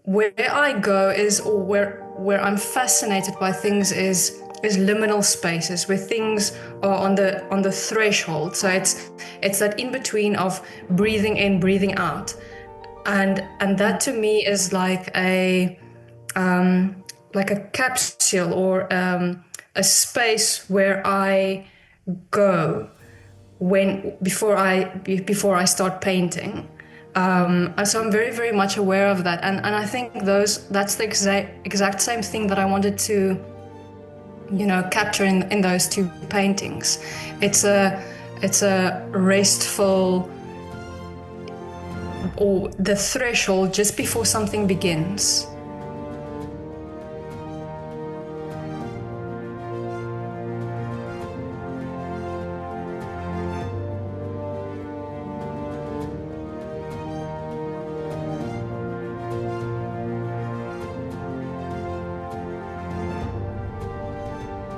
where I go is, or where I'm fascinated by things is liminal spaces where things are on the threshold. So it's that in between of breathing in, breathing out, and that to me is like a capsule or a space where I go when before I start painting. And so I'm very, very much aware of that, and I think that's the exact same thing that I wanted to, capture in those two paintings. It's a restful, or the threshold just before something begins.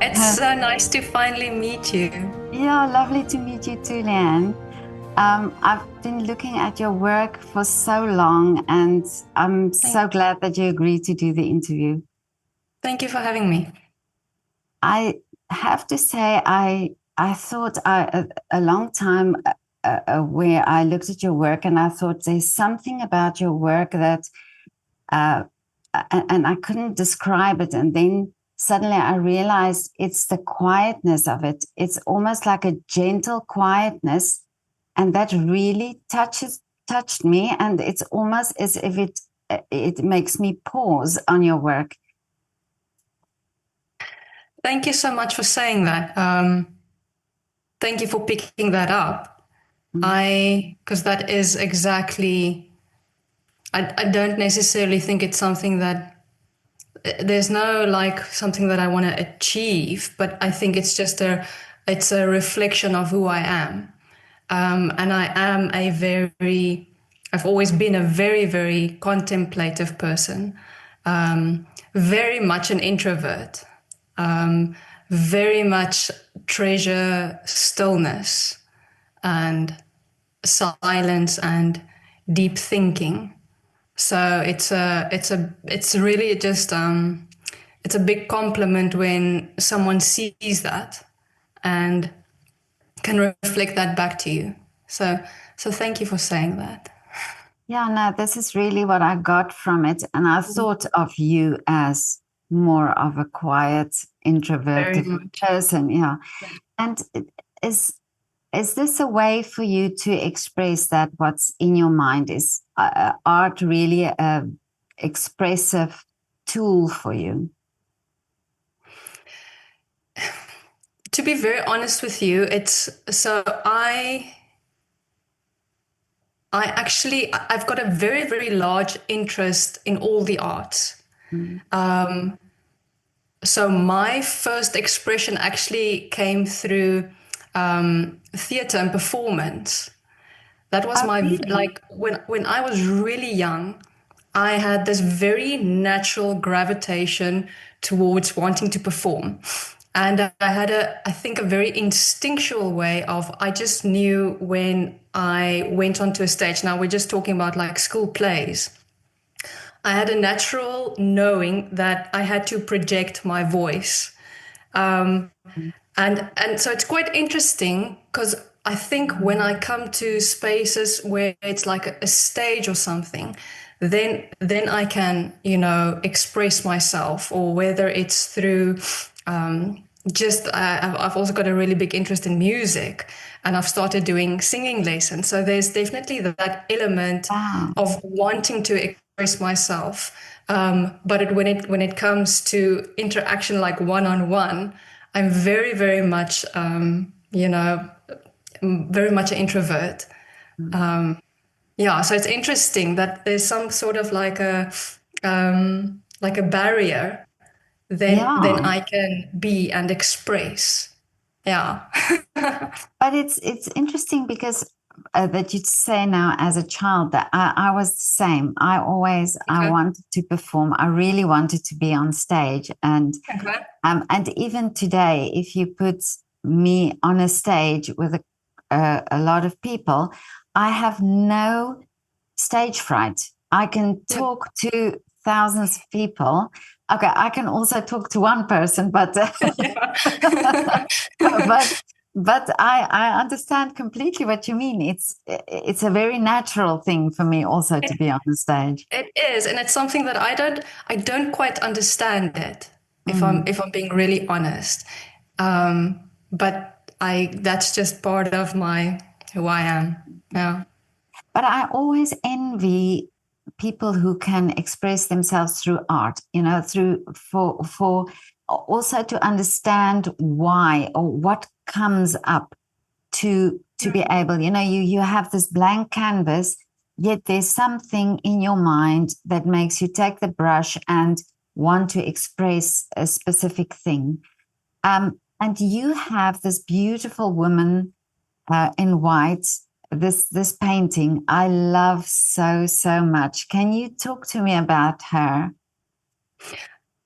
It's so nice to finally meet you. Yeah, lovely to meet you too, Leanne. I've been looking at your work for so long, and I'm so glad that you agreed to do the interview. Thank you for having me. I have to say, I thought a long time where I looked at your work, and I thought there's something about your work that, uh, and I couldn't describe it, and then suddenly I realized it's the quietness of it. It's almost like a gentle quietness, and that really touched me. And it's almost as if it makes me pause on your work. Thank you so much for saying that. Thank you for picking that up. Because that is exactly, I don't necessarily think it's something that, there's no like something that I want to achieve, but I think it's a reflection of who I am. And I am I've always been a very, very contemplative person, very much an introvert, very much treasure stillness and silence and deep thinking. So it's really just it's a big compliment when someone sees that and can reflect that back to you. So thank you for saying that. Yeah, no, this is really what I got from it. And I thought of you as more of a quiet, Very introverted much. person. Yeah. And is is this a way for you to express that what's in your mind? Is art really a expressive tool for you? To be very honest with you, it's so I've got a very, very large interest in all the arts. Mm. So my first expression actually came through theater and performance. That was Oh, my, really? like, when I was really young, I had this very natural gravitation towards wanting to perform. And I had I think, a very instinctual way of, I just knew when I went onto a stage. Now we're just talking about like school plays. I had a natural knowing that I had to project my voice. And so it's quite interesting because I think when I come to spaces where it's like a stage or something, then I can, express myself, or whether it's through just I've also got a really big interest in music, and I've started doing singing lessons. So there's definitely that element Wow. of wanting to express myself. But when it comes to interaction, like one on one, I'm very, very much, very much an introvert. Yeah, so it's interesting that there's some sort of like a barrier. Then Yeah. I can be and express. Yeah. But it's interesting because that you say now as a child that I was the same. I Okay. wanted to perform. I really wanted to be on stage, Okay. and even today, if you put me on a stage with a lot of people, I have no stage fright. I can Yeah. talk to thousands of people. Okay, I can also talk to one person, but but I understand completely what you mean. It's a very natural thing for me also to be on the stage. It is, and it's something that I don't quite understand it, if I'm being really honest. But I that's just part of my who I am. Yeah. But I always envy people who can express themselves through art, through for also to understand why or what comes up to be able, you have this blank canvas, yet there's something in your mind that makes you take the brush and want to express a specific thing. And you have this beautiful woman in white, this painting I love so much. Can you talk to me about her?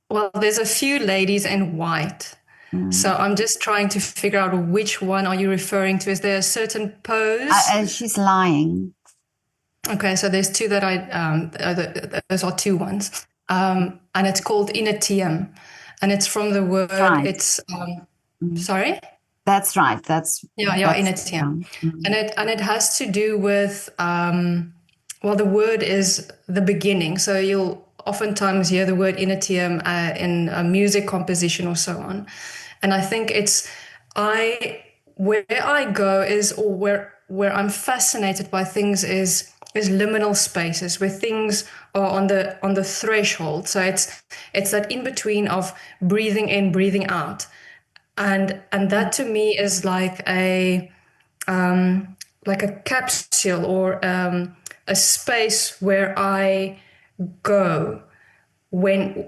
Well, there's a few ladies in white. So I'm just trying to figure out which one are you referring to. Is there a certain pose? She's lying. Okay, so there's two that those are two ones. And it's called Initium. And it's from the word, Right. it's, sorry? That's right. That's Initium. And it has to do with, well, the word is the beginning. So you'll oftentimes hear the word Initium in a music composition or so on. And I think where I go is, or where I'm fascinated by things is liminal spaces, where things are on the threshold. So it's that in between of breathing in, breathing out, and that to me is like a capsule, or a space where I go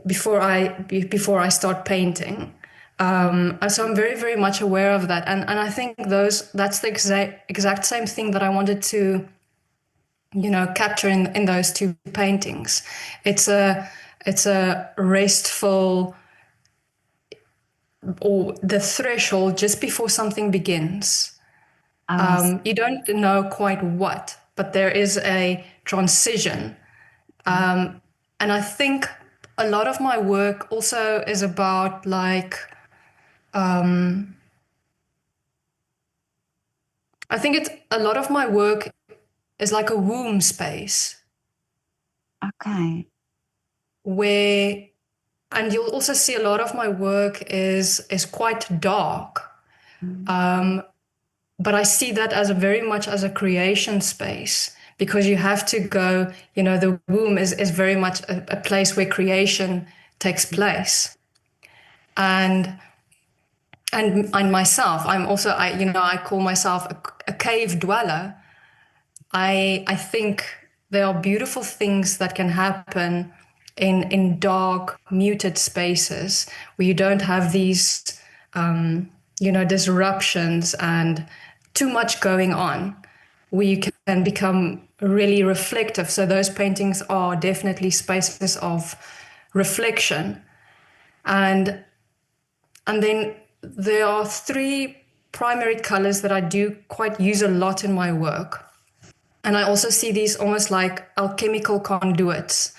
before I start painting. So I'm very, very much aware of that, and I think that's the exact same thing that I wanted to, capture in those two paintings. It's a restful, or the threshold just before something begins. You don't know quite what, but there is a transition, and I think a lot of my work also is about like. I think a lot of my work is like a womb space Okay. where, and you'll also see a lot of my work is quite dark. But I see that as very much as a creation space, because you have to go, the womb is very much a place where creation takes place. And myself, I'm also, I call myself a cave dweller. I think there are beautiful things that can happen in dark, muted spaces where you don't have these, disruptions and too much going on, where you can become really reflective. So those paintings are definitely spaces of reflection. And then there are three primary colors that I do quite use a lot in my work. And I also see these almost like alchemical conduits.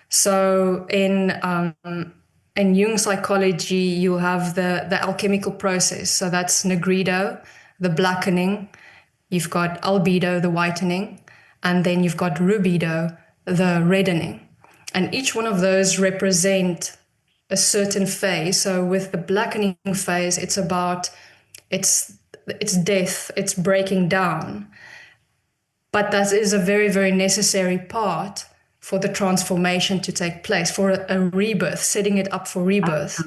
So in Jung psychology, you have the alchemical process. So that's nigredo, the blackening. You've got albedo, the whitening. And then you've got rubedo, the reddening. And each one of those represent a certain phase. So with the blackening phase, it's about it's death, it's breaking down. But that is a very, very necessary part for the transformation to take place, for a rebirth, setting it up for rebirth.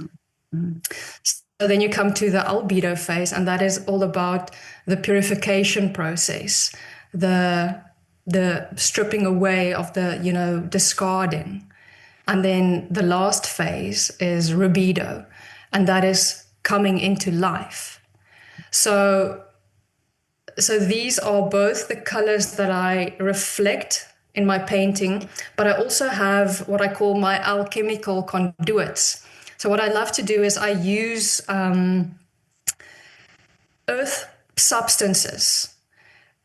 So then you come to the albedo phase, and that is all about the purification process, the stripping away of the, discarding. And then the last phase is rubedo, and that is coming into life. So these are both the colors that I reflect in my painting, but I also have what I call my alchemical conduits. So what I love to do is I use earth substances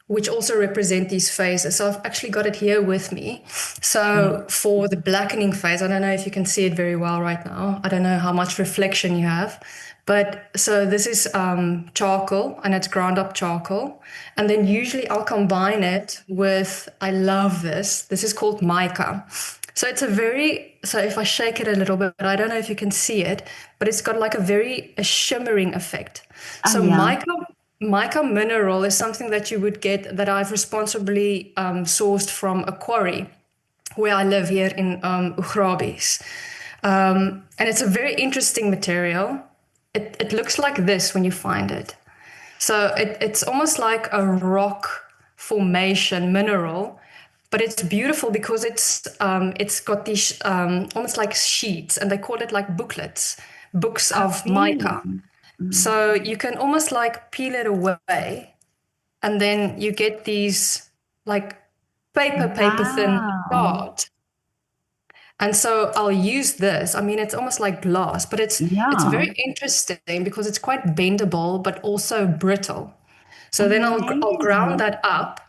which also represent these phases. So I've actually got it here with me. So for the blackening phase, I don't know if you can see it very well right now. I don't know how much reflection you have. But so this is charcoal, and it's ground up charcoal. And then usually I'll combine it with, I love this. This is called mica. So it's a very, so if I shake it a little bit, I don't know if you can see it, but it's got like a shimmering effect. Oh So yeah. mica mineral is something that you would get, that I've responsibly sourced from a quarry where I live here in Ugrabis. And it's a very interesting material. It looks like this when you find it. So it's almost like a rock formation mineral, but it's beautiful because it's got these almost like sheets, and they call it like booklets, books Oh of really? mica. So you can almost like peel it away, and then you get these like paper thin Wow. shards. And so I'll use this. I mean, it's almost like glass, but it's Yeah. very interesting because it's quite bendable but also brittle. So then I'll ground Amazing. that up,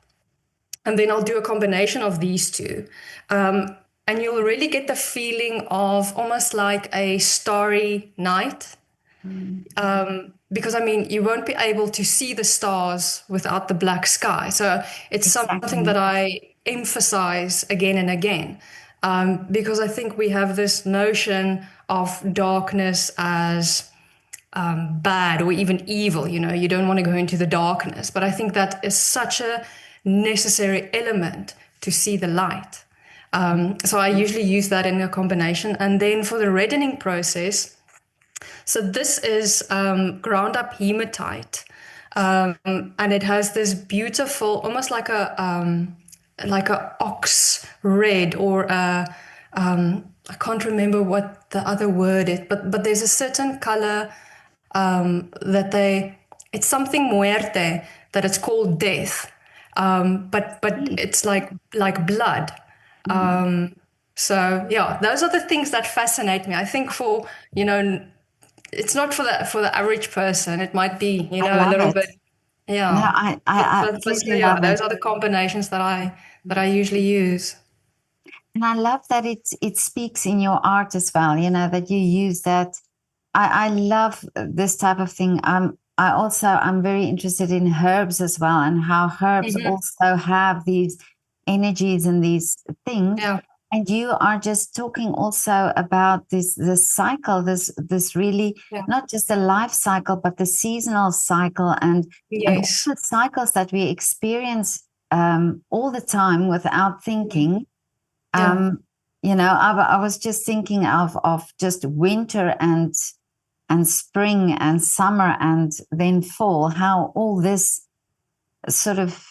and then I'll do a combination of these two. And you'll really get the feeling of almost like a starry night. Mm, Because I mean, you won't be able to see the stars without the black sky. So it's something that exactly. I emphasize again and again, because I think we have this notion of darkness as bad or even evil. You know, you don't want to go into the darkness, but I think that is such a necessary element to see the light. So I usually use that in a combination. And then for the reddening process, so this is ground up hematite, and it has this beautiful, almost like a ox red, or I can't remember what the other word is, but there's a certain color that they, it's something muerte, that it's called death, but Mm, it's like blood. So yeah, those are the things that fascinate me. I think for, you know, it's not for the average person. It might be, you I know, a love little it. bit, No, yeah. I But so absolutely yeah, love it. those are the combinations that I usually use. And I love that it speaks in your art as well, you know, that you use that. I love this type of thing. I'm very interested in herbs as well, and how herbs Hmm. also have these energies and these things. Yeah, And you are just talking also about this cycle, this really yeah, not just the life cycle, but the seasonal cycle, and all yes, the cycles that we experience all the time without thinking. yeah. um, you know, I was just thinking of just winter and spring and summer and then fall, how all this sort of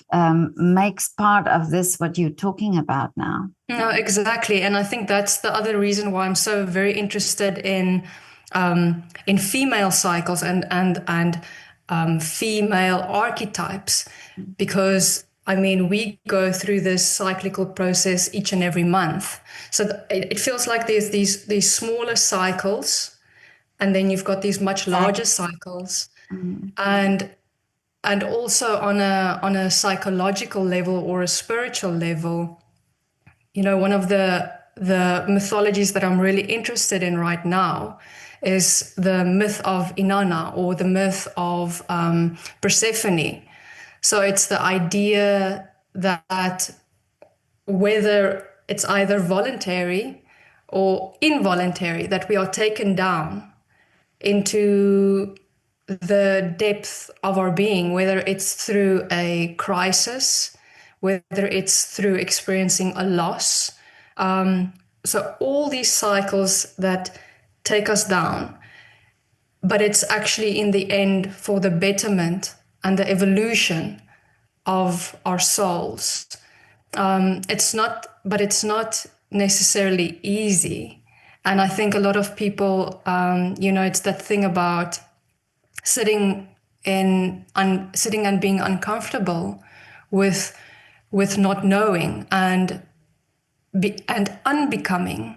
makes part of this what you're talking about now. No, exactly. And I think that's the other reason why I'm so very interested in female cycles and female archetypes, because I mean we go through this cyclical process each and every month. So it feels like there's these smaller cycles, and then you've got these much larger Exactly. cycles, Mm, and also on a psychological level or a spiritual level. You know, one of the mythologies that I'm really interested in right now is the myth of Inanna, or the myth of Persephone. So it's the idea that whether it's either voluntary or involuntary, that we are taken down into the depth of our being, whether it's through a crisis, whether it's through experiencing a loss. So, all these cycles that take us down, but it's actually in the end for the betterment and the evolution of our souls. It's not necessarily easy. And I think a lot of people, you know, it's that thing about sitting sitting and being uncomfortable with not knowing, and unbecoming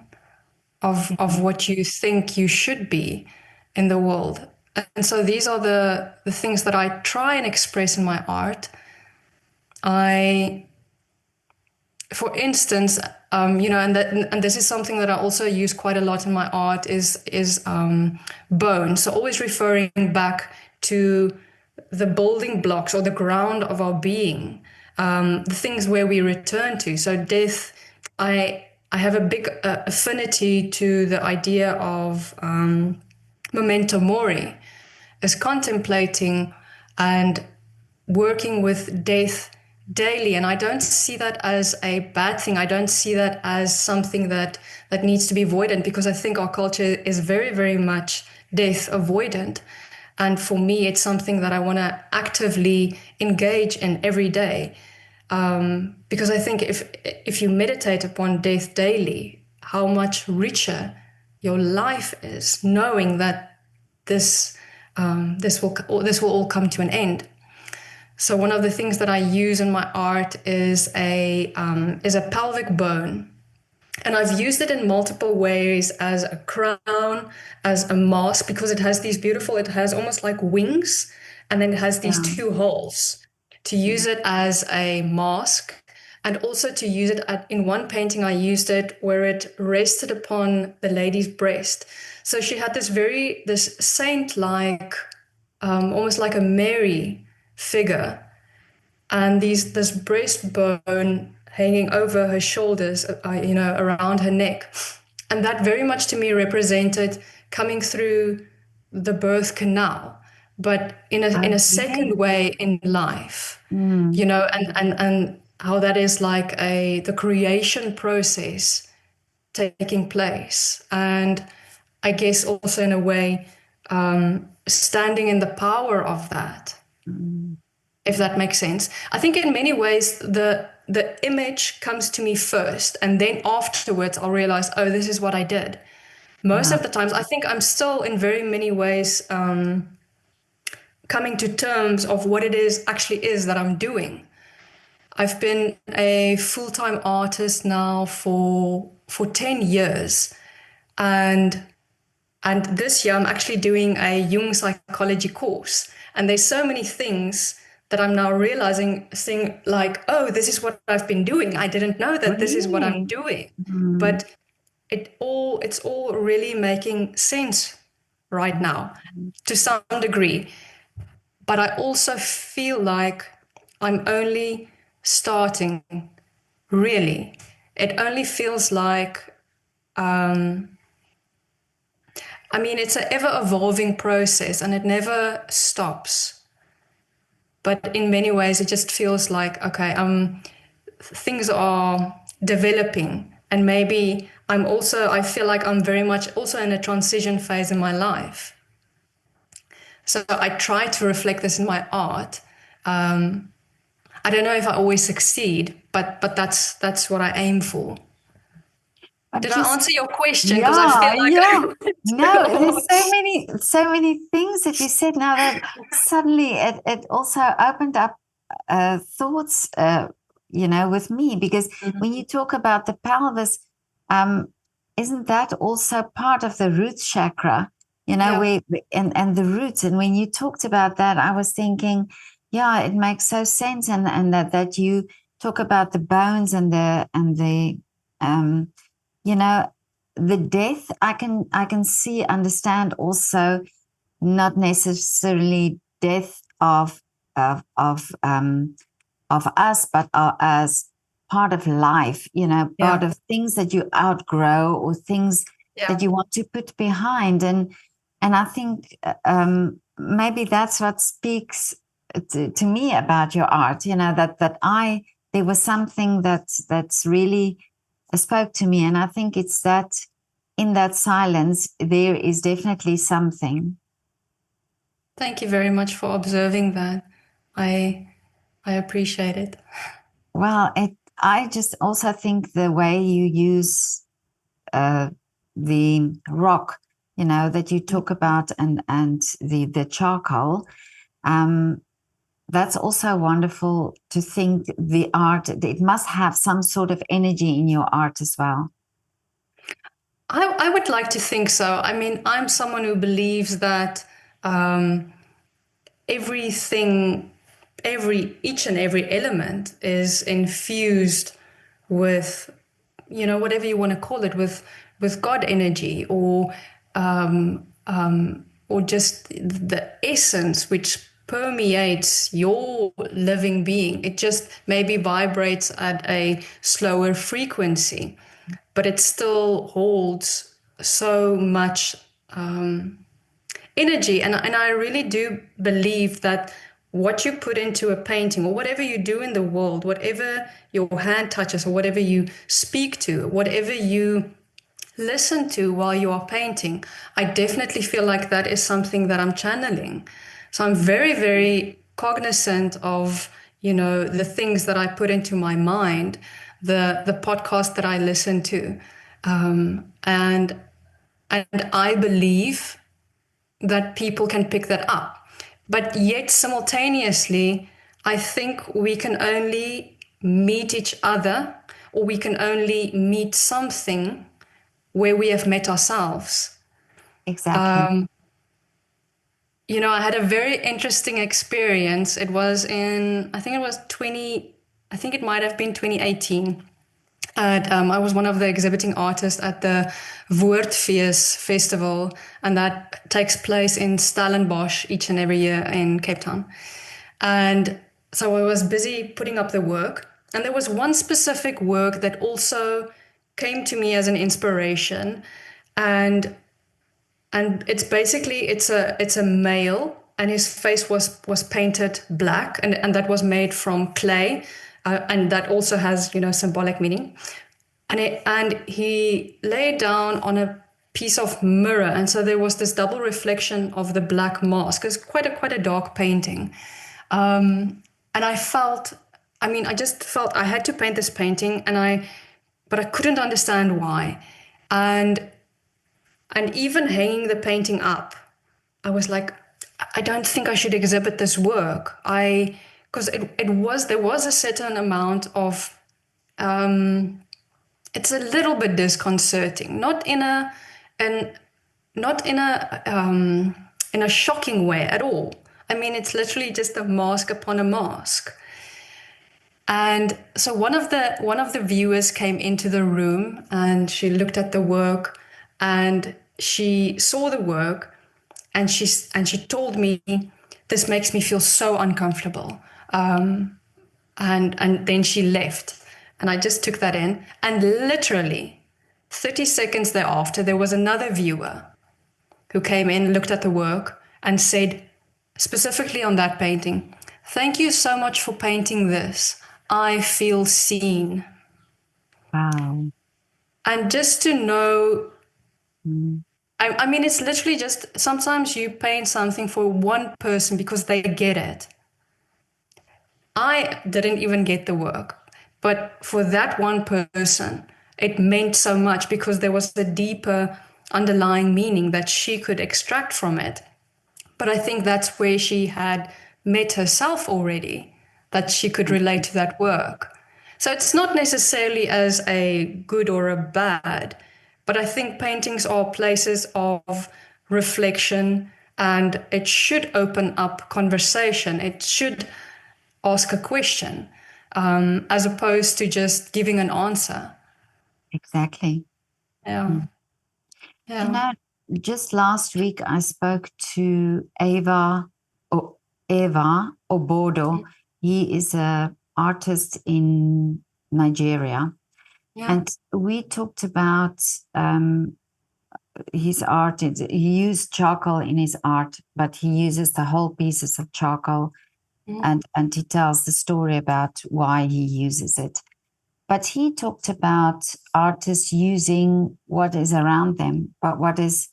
of what you think you should be in the world. And so these are the things that I try and express in my art. I, for instance, and this is something that I also use quite a lot in my art is bone. So always referring back to the building blocks or the ground of our being, the things where we return to. So death, I have a big affinity to the idea of memento mori, as contemplating and working with death daily. And I don't see that as a bad thing. I don't see that as something that needs to be avoided, because I think our culture is very, very much death avoidant. And for me, it's something that I want to actively engage in every day. Because I think if you meditate upon death daily, how much richer your life is, knowing that this this will all come to an end. So one of the things that I use in my art is a pelvic bone, and I've used it in multiple ways as a crown, as a mask, because it has these beautiful. It has almost like wings, and then it has these Yeah. two holes. To use it as a mask, and also to use it in one painting, I used it where it rested upon the lady's breast. So she had this saint-like, almost like a Mary figure, and this breastbone hanging over her shoulders, around her neck, and that very much to me represented coming through the birth canal, but in a second Okay. way in life, Mm, and how that is like the creation process taking place, and I guess also in a way standing in the power of that, mm. if that makes sense. I think in many ways the image comes to me first, and then afterwards I'll realize, oh, this is what I did. Most Yeah. of the times, I think I'm still in very many ways coming to terms of what it is actually is that I'm doing. I've been a full-time artist now for 10 years, and this year I'm actually doing a Jung psychology course. And there's so many things that I'm now realizing, saying like, oh, this is what I've been doing. I didn't know that this is what I'm Really? doing. Mm, But it's all really making sense right now mm, to some degree. But I also feel like I'm only starting, really. It only feels like I mean, it's an ever evolving process and it never stops. But in many ways, it just feels like, okay, things are developing. And maybe I feel like I'm very much also in a transition phase in my life. So I try to reflect this in my art. I don't know if I always succeed, but that's what I aim for. but Did I just answer your question? Because I feel yeah, like yeah. I went too No, long. there's so many things that you said now that suddenly it also opened up thoughts, with me, because when you talk about the pelvis, um, isn't that also part of the root chakra? Yeah, Where and the roots. And when you talked about that, I was thinking, yeah, it makes so sense, and that you talk about the bones and the um, you know the death. I can see, understand also, not necessarily death of us, but as part of life, part yeah, of things that you outgrow or things that yeah. you want to put behind. And I think maybe that's what speaks to me about your art, that I there was something that's really spoke to me. And I think it's that in that silence there is definitely something. Thank you very much for observing that. I I appreciate it. Well, I just also think the way you use uh, the rock, that you talk about, and the charcoal. Um, that's also wonderful to think the art. It must have some sort of energy in your art as well. I would like to think so. I mean, I'm someone who believes that everything each and every element is infused with, whatever you want to call it, with God energy, or just the essence which permeates your living being. It just maybe vibrates at a slower frequency, but it still holds so much energy. And I really do believe that what you put into a painting, or whatever you do in the world, whatever your hand touches, or whatever you speak to, whatever you listen to while you are painting, I definitely feel like that is something that I'm channeling. So I'm very, very cognizant of, the things that I put into my mind, the podcast that I listen to. And I believe that people can pick that up. But yet simultaneously, I think we can only meet each other, or we can only meet something where we have met ourselves. Exactly. I had a very interesting experience. It was I think it might have been 2018. I was one of the exhibiting artists at the Woordfees Festival, and that takes place in Stellenbosch each and every year in Cape Town. And so I was busy putting up the work, and there was one specific work that also came to me as an inspiration, and it's a male, and his face was painted black, and that was made from clay, and that also has symbolic meaning. And he lay down on a piece of mirror, and so there was this double reflection of the black mask. It's quite a dark painting, and I just felt I had to paint this painting, but I couldn't understand why, and even hanging the painting up, I was like, I don't think I should exhibit this work. Because there was a certain amount of, it's a little bit disconcerting, not in a shocking way at all. I mean, it's literally just a mask upon a mask. And so one of the viewers came into the room, and she looked at the work, and she saw the work, and she told me, this makes me feel so uncomfortable. And then she left, and I just took that in. And literally 30 seconds thereafter, there was another viewer who came in, looked at the work, and said, specifically on that painting, "Thank you so much for painting this. I feel seen." Wow. And just to know, I mean, it's literally just, sometimes you paint something for one person because they get it. I didn't even get the work, but for that one person, it meant so much because there was a deeper underlying meaning that she could extract from it. But I think that's where she had met herself already, that she could relate to that work. So it's not necessarily as a good or a bad, but I think paintings are places of reflection, and it should open up conversation. It should ask a question, as opposed to just giving an answer. Exactly. Yeah. You Yeah. know, just last week I spoke to Eva Obodo. He is a artist in Nigeria. Yeah. And we talked about his art. He used charcoal in his art, but he uses the whole pieces of charcoal, and he tells the story about why he uses it. But he talked about artists using what is around them, but what is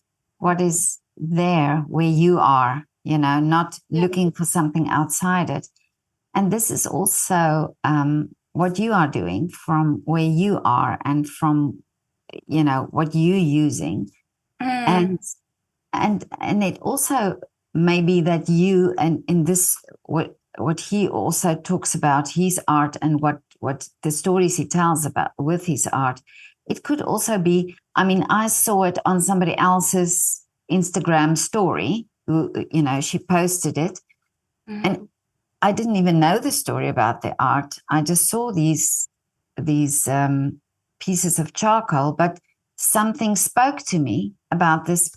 there where you are, not looking for something outside it. And this is also what you are doing from where you are, and from what you're using. And it also may be that you, and in this, what he also talks about his art, and what the stories he tells about with his art, it could also be, I saw it on somebody else's Instagram story, who, she posted it, and I didn't even know the story about the art. I just saw these pieces of charcoal, but something spoke to me about this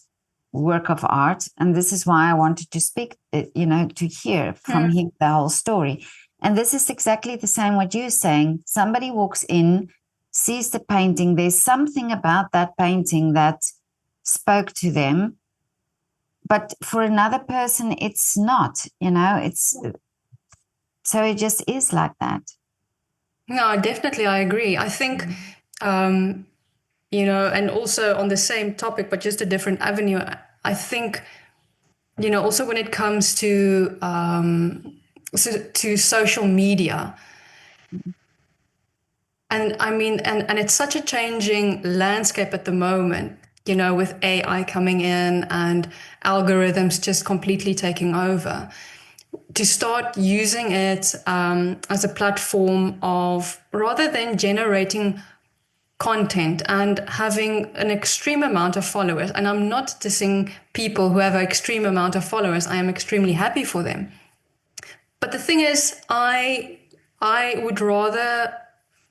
work of art, and this is why I wanted to speak, to hear from him the whole story. And this is exactly the same what you're saying. Somebody walks in, sees the painting, there's something about that painting that spoke to them, but for another person it's not, it's so it just is like that. No, definitely, I agree. I think, and also on the same topic, but just a different avenue, I think, also when it comes to social media, and I mean, and it's such a changing landscape at the moment, with AI coming in and algorithms just completely taking over. To start using it as a platform of, rather than generating content and having an extreme amount of followers, and I'm not dissing people who have an extreme amount of followers, I am extremely happy for them. But the thing is, I would rather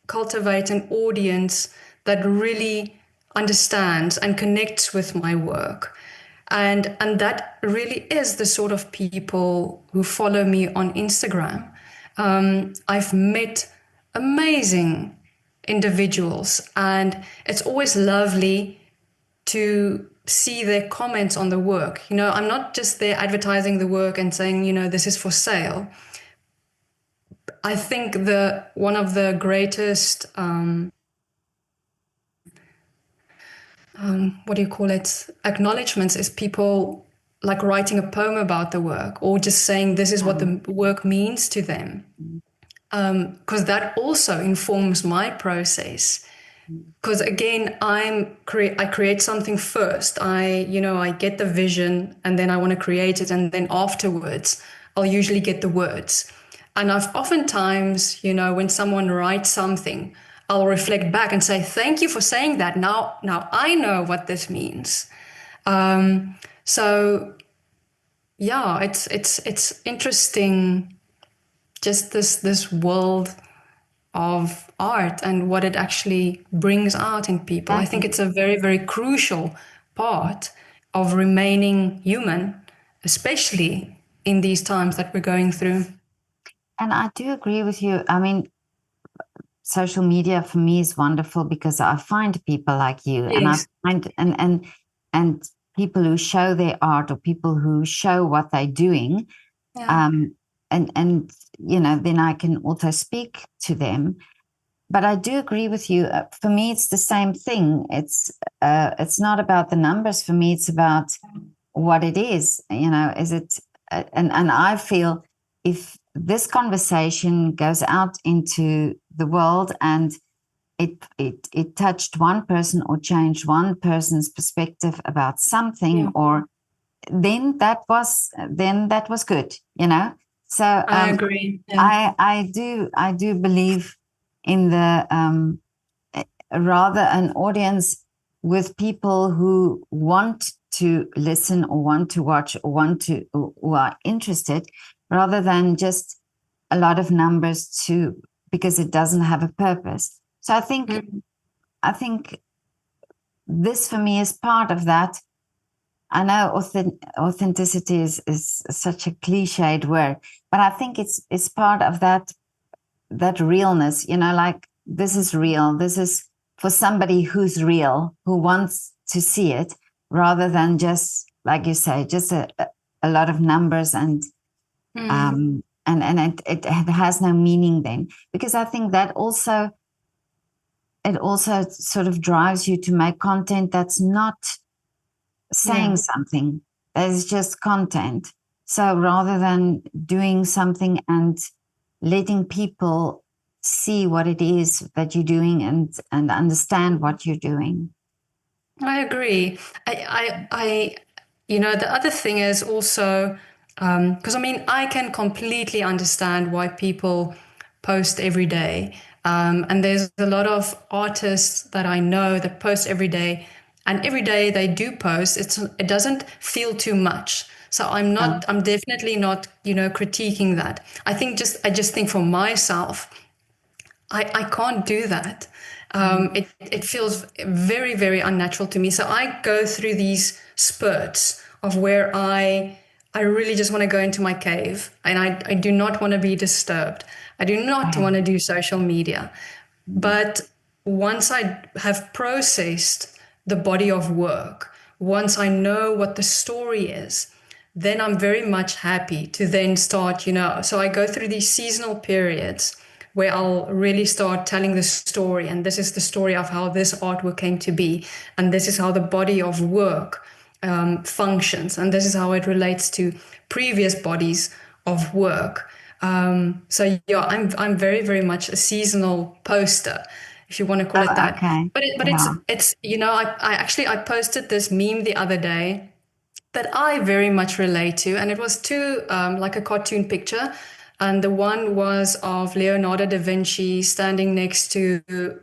cultivate an audience that really understands and connects with my work. And that really is the sort of people who follow me on Instagram. I've met amazing individuals, and it's always lovely to see their comments on the work. I'm not just there advertising the work and saying, this is for sale. I think one of the greatest what do you call it, acknowledgements is people like writing a poem about the work, or just saying this is what the work means to them, because that also informs my process. Because again, I create something first. I get the vision, and then I want to create it, and then afterwards I'll usually get the words. And I've oftentimes, when someone writes something, I'll reflect back and say, thank you for saying that. Now I know what this means. So yeah, it's interesting, just this world of art and what it actually brings out in people. I think it's a very, very crucial part of remaining human, especially in these times that we're going through. And I do agree with you. I mean, social media for me is wonderful because I find people like you, Yes. and I find and people who show their art, or people who show what they're doing. Yeah. And then I can also speak to them. But I do agree with you. For me, it's the same thing. It's not about the numbers. For me, it's about what it is. Is it? And I feel if this conversation goes out into the world and it touched one person or changed one person's perspective about something, or then that was good. So I agree. Yeah. I do believe in the rather an audience with people who want to listen or want to watch or who are interested, rather than just a lot of numbers because it doesn't have a purpose. So I think this for me is part of that. I know authenticity is such a cliched word, but I think it's part of that realness, like this is real. This is for somebody who's real, who wants to see it, rather than just, like you say, just a lot of numbers and it has no meaning then. Because I think that it also sort of drives you to make content that's not saying something, that is just content. So rather than doing something and letting people see what it is that you're doing and understand what you're doing. I agree. The other thing is also, because I can completely understand why people post every day. And there's a lot of artists that I know that post every day, and every day they do post, it doesn't feel too much. So Yeah. I'm definitely not, critiquing that. I just think for myself, I can't do that. Mm. It feels very, very unnatural to me. So I go through these spurts of where I really just want to go into my cave, and I do not want to be disturbed. I do not Yeah. want to do social media. Mm. But once I have processed the body of work, once I know what the story is, then I'm very much happy to then start, So I go through these seasonal periods where I'll really start telling the story. And this is the story of how this artwork came to be. And this is how the body of work functions. And this is how it relates to previous bodies of work. So yeah, I'm very, very much a seasonal poster, if you want to call it Oh, that. okay. But Yeah. it's I actually I posted this meme the other day that I very much relate to, and it was two like a cartoon picture, and the one was of Leonardo da Vinci standing next to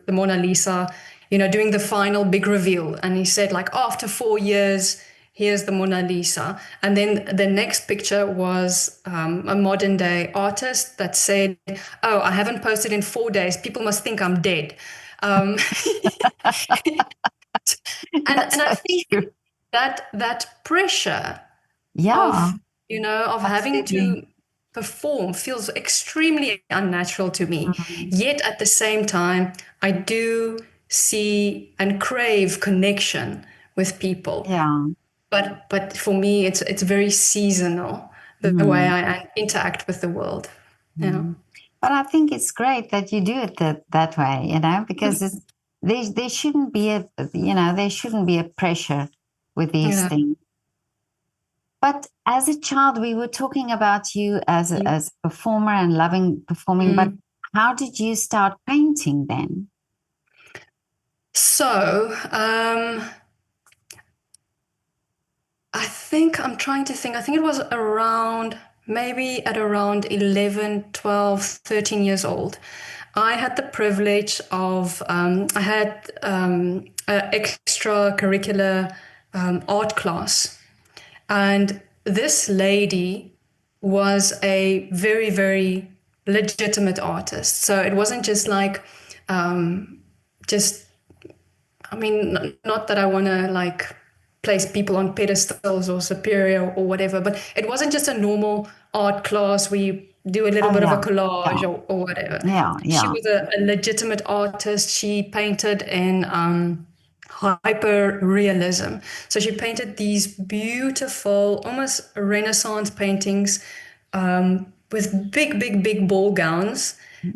the Mona Lisa, doing the final big reveal, and he said like after 4 years. Here's the Mona Lisa. And then the next picture was a modern day artist that said, "Oh, I haven't posted in 4 days. People must think I'm dead." Um, That's and I so think true. that pressure Yeah, of of having absolutely. to perform feels extremely unnatural to me, Mm. yet at the same time I do see and crave connection with people, Yeah. but for me it's very seasonal, the way Mm. I interact with the world. Yeah. Mm. But I think it's great that you do it that way, because there shouldn't be there shouldn't be a pressure with these Yeah. things. But as a child, we were talking about you as a performer and loving performing, but Mm. how did you start painting then? So I think I'm trying to think. I think it was around maybe at around 11, 12, 13 years old. I had the privilege of, I had an extracurricular art class. And this lady was a very, very legitimate artist. So it wasn't just like, just I mean, not that I want to like place people on pedestals or superior or whatever, but it wasn't just a normal art class. We do a little Oh bit of a yeah, collage yeah, or whatever. yeah, She yeah. was a legitimate artist. She painted in hyper realism. So she painted these beautiful, almost Renaissance paintings with big, big, big ball gowns.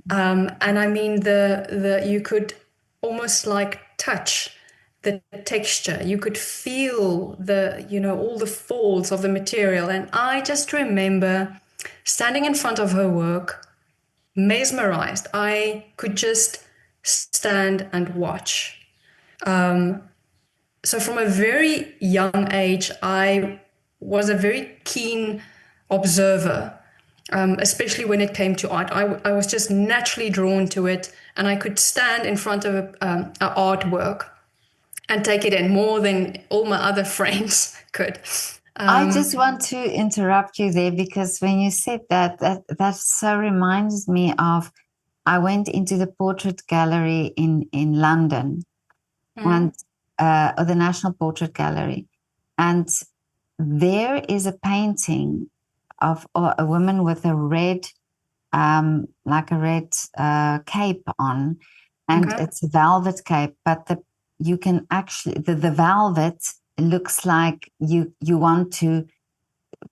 And I mean, the you could almost like touch the texture. You could feel all the folds of the material. And I just remember standing in front of her work, mesmerized. I could just stand and watch. So from a very young age, I was a very keen observer, especially when it came to art. I was just naturally drawn to it, and I could stand in front of a artwork and take it in more than all my other friends could. I just want to interrupt you there because when you said that so reminds me of I went into the portrait gallery in London and or the National Portrait Gallery, and there is a painting of a woman with a red, like a red cape on, and Okay. it's a velvet cape, but you can actually the velvet looks like you want to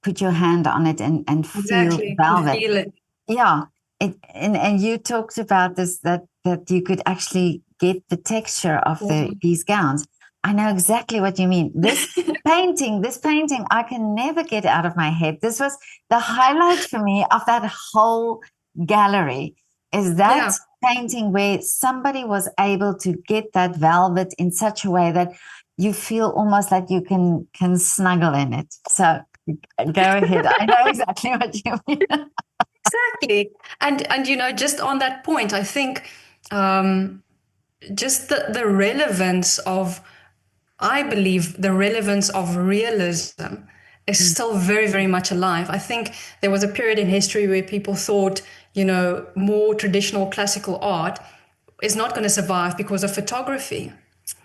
put your hand on it and feel the Exactly. And velvet. feel it. Yeah. And you talked about this that you could actually get the texture of these gowns. I know exactly what you mean. This painting, I can never get out of my head. This was the highlight for me of that whole gallery is that Yeah. painting where somebody was able to get that velvet in such a way that you feel almost like you can snuggle in it. So go ahead. I know exactly what you mean. Exactly. And just on that point, I think just the relevance of I believe the relevance of realism is Mm. still very, very much alive. I think there was a period in history where people thought, more traditional classical art is not going to survive because of photography.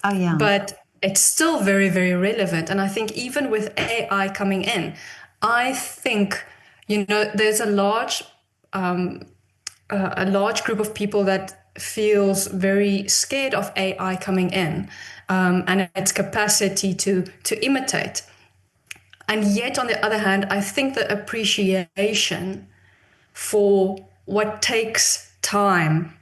Oh yeah. But it's still very, very relevant. And I think even with AI coming in, I think, there's a large group of people that feels very scared of AI coming in, and its capacity to imitate. And yet, on the other hand, I think the appreciation for what takes time,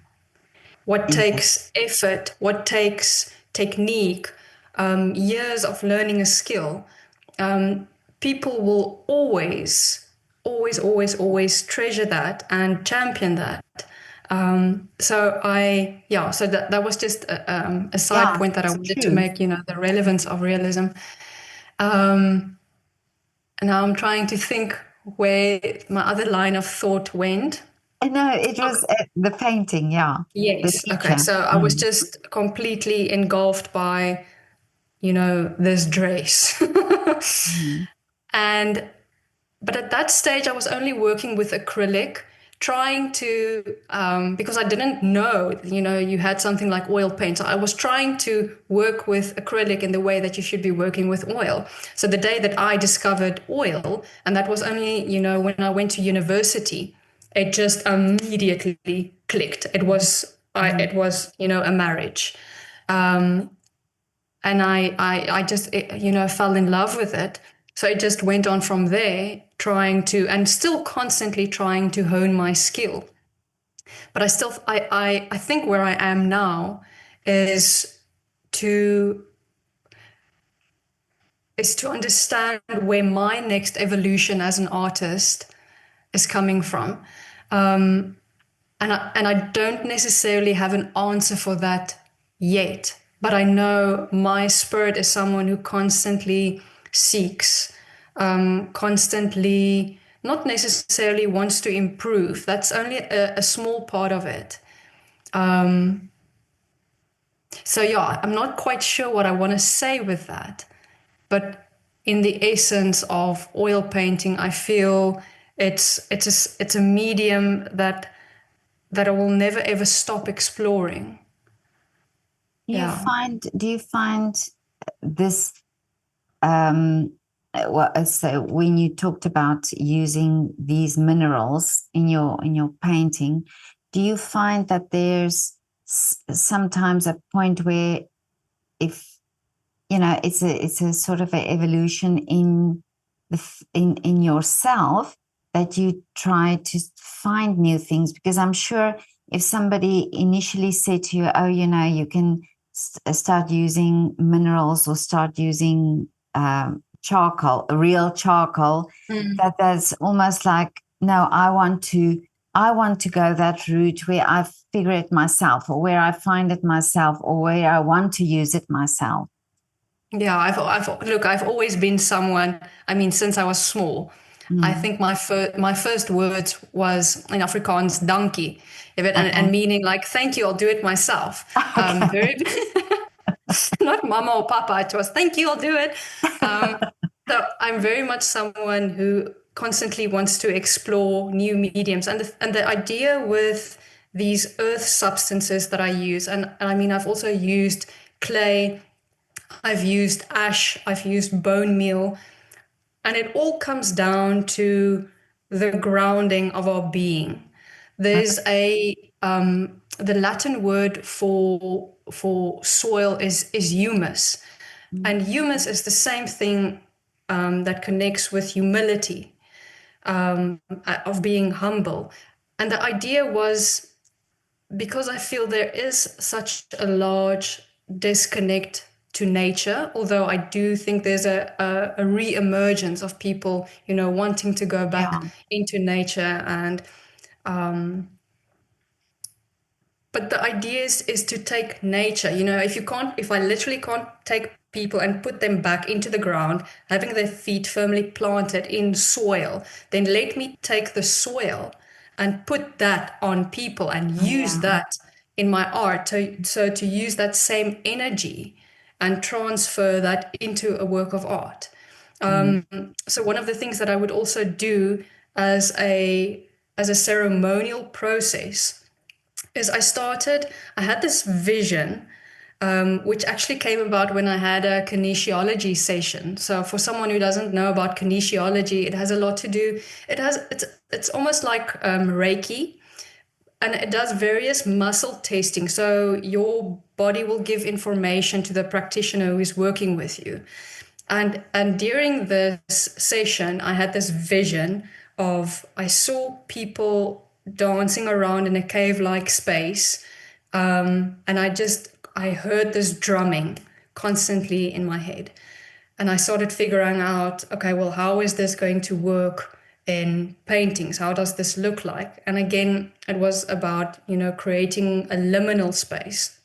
what Yes. takes effort, what takes technique, years of learning a skill, people will always, always, always, always treasure that and champion that. So that was just a side Yeah, point that I it's wanted to true. make, the relevance of realism. Um, and now I'm trying to think where my other line of thought went. No, it was the painting, yeah. The Yes. Okay. teacher. So I was Mm. just completely engulfed by, this dress. Mm. And but at that stage, I was only working with acrylic, trying to, because I didn't know, you had something like oil paint. So I was trying to work with acrylic in the way that you should be working with oil. So the day that I discovered oil, and that was only, when I went to university, it just immediately clicked. Mm. It was, a marriage. Um, and I just fell in love with it. So it just went on from there, trying to and still constantly trying to hone my skill. But I think where I am now is to to understand where my next evolution as an artist is coming from. And I don't necessarily have an answer for that yet, but I know my spirit is someone who constantly seeks, constantly not necessarily wants to improve. That's only a small part of it. So yeah, I'm not quite sure what I want to say with that, but in the essence of oil painting, I feel it's a medium that I will never ever stop exploring. Yeah. Do you find this so when you talked about using these minerals in your painting, do you find that there's sometimes a point where if it's a sort of an evolution in in yourself that you try to find new things? Because I'm sure if somebody initially said to you, oh, you can start using minerals or start using charcoal, real charcoal, Mm. that there's almost like, no, I want to go that route where I figure it myself, or where I find it myself, or where I want to use it myself. Yeah, I've always been someone, I mean, since I was small. I Mm. think my first words was in Afrikaans, dankie. And Okay. meaning like, thank you, I'll do it myself. Okay. Very, not mama or papa, it was, thank you, I'll do it. Um, so I'm very much someone who constantly wants to explore new mediums. And the idea with these earth substances that I use, and I mean, I've also used clay, I've used ash, I've used bone meal, and it all comes down to the grounding of our being. There's the Latin word for soil is humus, and humus is the same thing that connects with humility, of being humble. And the idea was, because I feel there is such a large disconnect to nature, although I do think there's a re-emergence of people, wanting to go back Yeah. into nature. And but the idea is to take nature, if I literally can't take people and put them back into the ground, having their feet firmly planted in soil, then let me take the soil and put that on people and use Yeah. that in my art. So to use that same energy and transfer that into a work of art. Mm. So one of the things that I would also do as a ceremonial process is I had this vision, which actually came about when I had a kinesiology session. So for someone who doesn't know about kinesiology, it has a lot to do. It's almost like Reiki, and it does various muscle testing. So your body will give information to the practitioner who is working with you. And during this session, I had this vision of I saw people dancing around in a cave-like space, and I heard this drumming constantly in my head, and I started figuring out, okay, well, how is this going to work in paintings? How does this look like? And again, it was about creating a liminal space.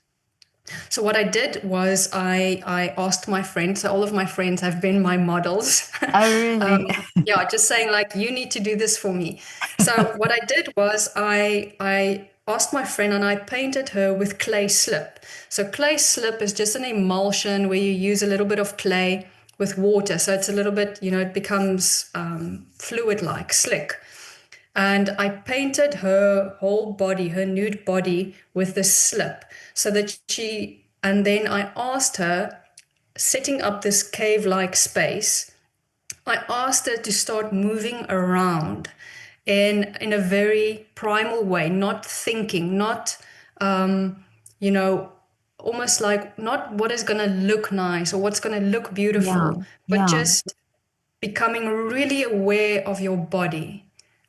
So what I did was I asked my friends. So all of my friends have been my models. Oh, really? Yeah, just saying like you need to do this for me. So what I did was I asked my friend and I painted her with clay slip. So clay slip is just an emulsion where you use a little bit of clay with water. So it's a little bit, it becomes fluid like, slick. And I painted her whole body, her nude body, with this slip so that and then I asked her, setting up this cave like space, I asked her to start moving around in a very primal way, not thinking, not, you know, almost like not what is going to look nice or what's going to look Yeah, beautiful, but yeah. just becoming really aware of your body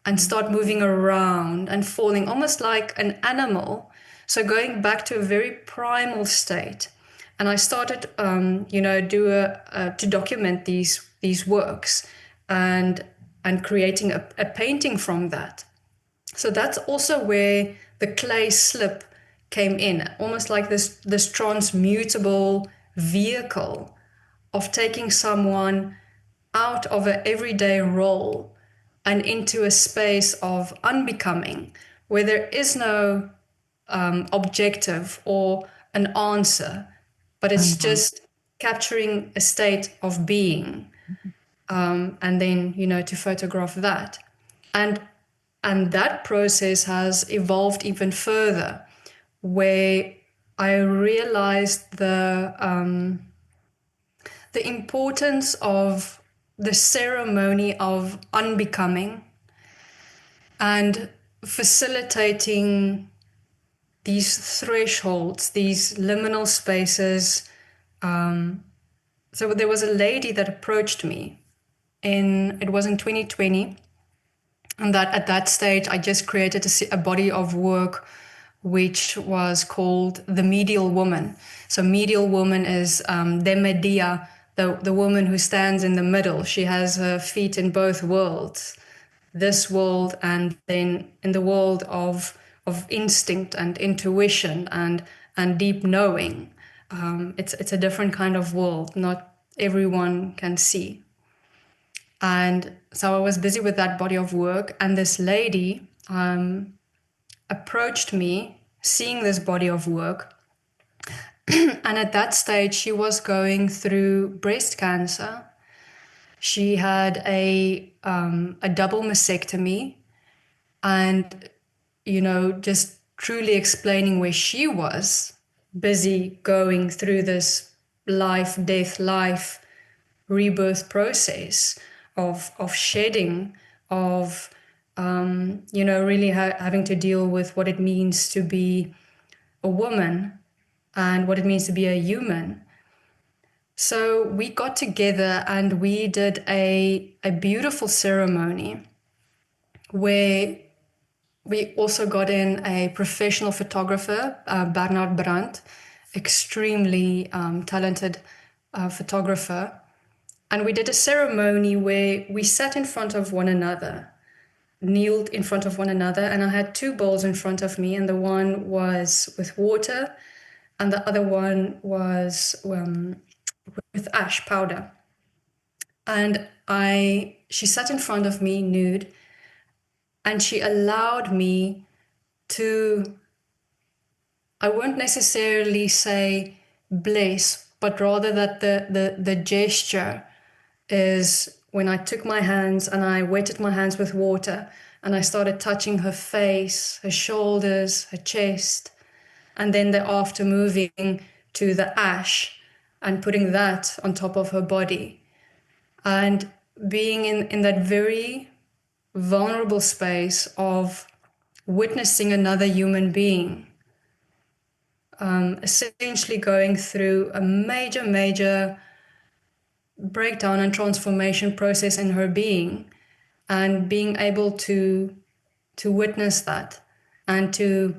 and start moving around and falling almost like an animal. So going back to a very primal state. And I started, to document these works and creating a painting from that. So that's also where the clay slip came in, almost like this transmutable vehicle of taking someone out of an everyday role and into a space of unbecoming, where there is no objective or an answer, but Oh, it's yeah. just capturing a state of being, and then to photograph that, and that process has evolved even further, where I realized the importance of the ceremony of unbecoming and facilitating these thresholds, these liminal spaces. So there was a lady that approached me it was in 2020, and that at that stage I just created a body of work which was called the medial woman. So medial woman is the media, the woman who stands in the middle. She has her feet in both worlds, this world and then in the world of instinct and intuition and deep knowing. It's a different kind of world. Not everyone can see. And so I was busy with that body of work, and this lady approached me, seeing this body of work. And at that stage, she was going through breast cancer. She had a double mastectomy, and just truly explaining where she was, busy going through this life, death, life, rebirth process of shedding, of really having to deal with what it means to be a woman and what it means to be a human. So we got together and we did a beautiful ceremony where we also got in a professional photographer, Bernard Brandt, extremely talented photographer. And we did a ceremony where we sat in front of one another, kneeled in front of one another, and I had two bowls in front of me, and the one was with water, and the other one was with ash powder. And she sat in front of me nude, and she allowed me to, I won't necessarily say bless, but rather that the gesture is when I took my hands and I wetted my hands with water and I started touching her face, her shoulders, her chest, and then thereafter moving to the ash and putting that on top of her body. And being in that very vulnerable space of witnessing another human being, essentially going through a major, major breakdown and transformation process in her being, and being able to witness that and to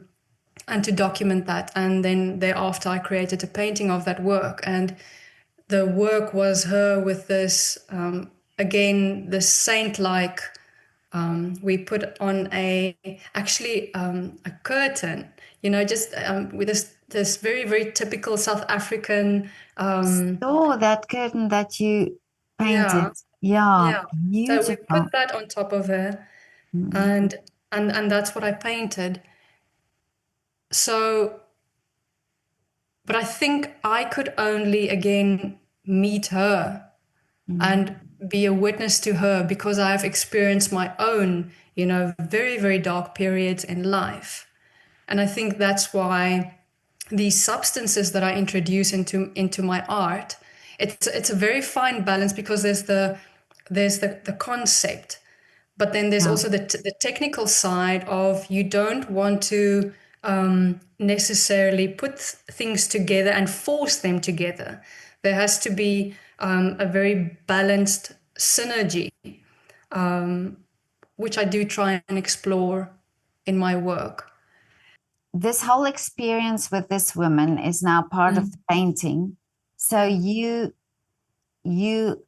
document that. And then thereafter I created a painting of that work, and the work was her with this again this saint-like, we put on a curtain, just with this very, very typical South African. Oh, that curtain that you painted. Yeah, Yeah, yeah. So we beautiful. put that on top of her, Mm. and that's what I painted. So, but I think I could only again meet her Mm. and be a witness to her because I've experienced my own, very, very dark periods in life. And I think that's why these substances that I introduce into my art, it's a very fine balance, because there's the concept, but then there's Yeah. also the technical side of, you don't want to necessarily put things together and force them together. There has to be a very balanced synergy, which I do try and explore in my work. This whole experience with this woman is now part of Mm. the painting. So Yeah, you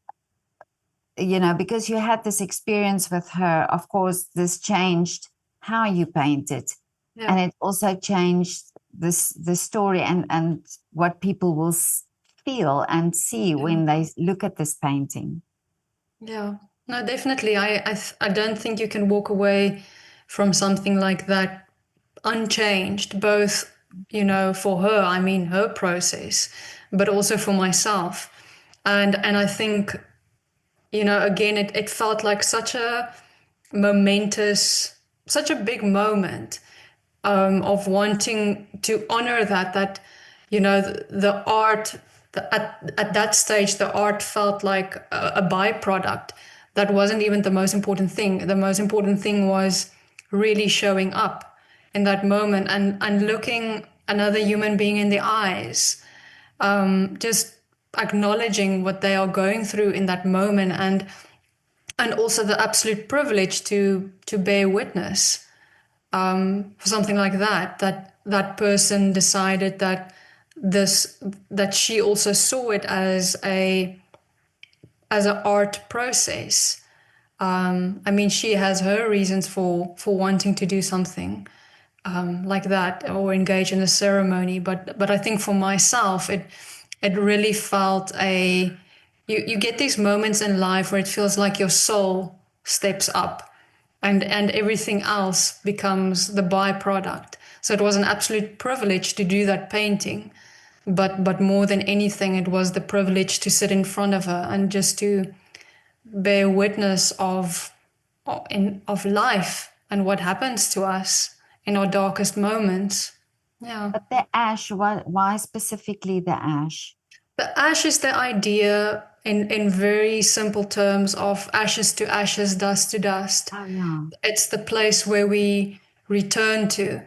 because you had this experience with her, of course, this changed how you painted, yeah, and it also changed the story and what people will feel and see yeah. when they look at this painting. Yeah, no, definitely. I don't think you can walk away from something like that unchanged, both, for her, I mean, her process, but also for myself. And I think, again, it felt like such a momentous, such a big moment, of wanting to honor that the art, at that stage the art felt like a byproduct. That wasn't even the most important thing. The most important thing was really showing up in that moment, and looking another human being in the eyes, just acknowledging what they are going through in that moment, and also the absolute privilege to bear witness, for something like that person decided that she also saw it as an art process. I mean, she has her reasons for wanting to do something like that, or engage in a ceremony. But I think for myself, it really felt you get these moments in life where it feels like your soul steps up, and everything else becomes the byproduct. So it was an absolute privilege to do that painting, but more than anything, it was the privilege to sit in front of her and just to bear witness of life and what happens to us in our darkest moments. Yeah. But the ash, why specifically the ash? The ash is the idea, in very simple terms, of ashes to ashes, dust to dust. Oh yeah. It's the place where we return to.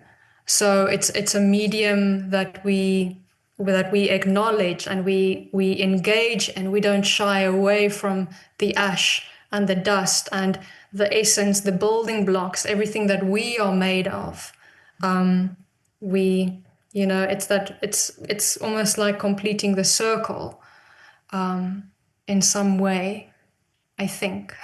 So it's a medium that we acknowledge, and we engage, and we don't shy away from the ash and the dust and the essence, the building blocks, everything that we are made of. We it's almost like completing the circle, in some way, I think.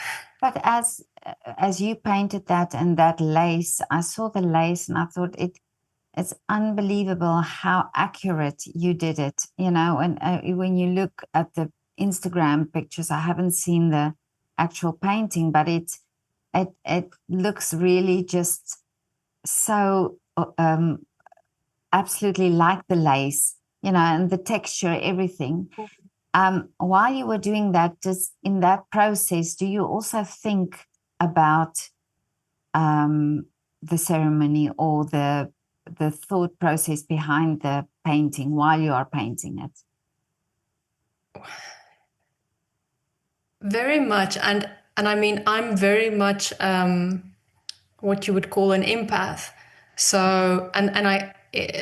But as you painted that and that lace, I saw the lace and I thought it's unbelievable how accurate you did it. And when you look at the Instagram pictures, I haven't seen the actual painting, but it looks really just so absolutely like the lace, and the texture, everything. While you were doing that, just in that process, do you also think about the ceremony or the thought process behind the painting while you are painting it? Very much, and I mean, I'm very much what you would call an empath. So,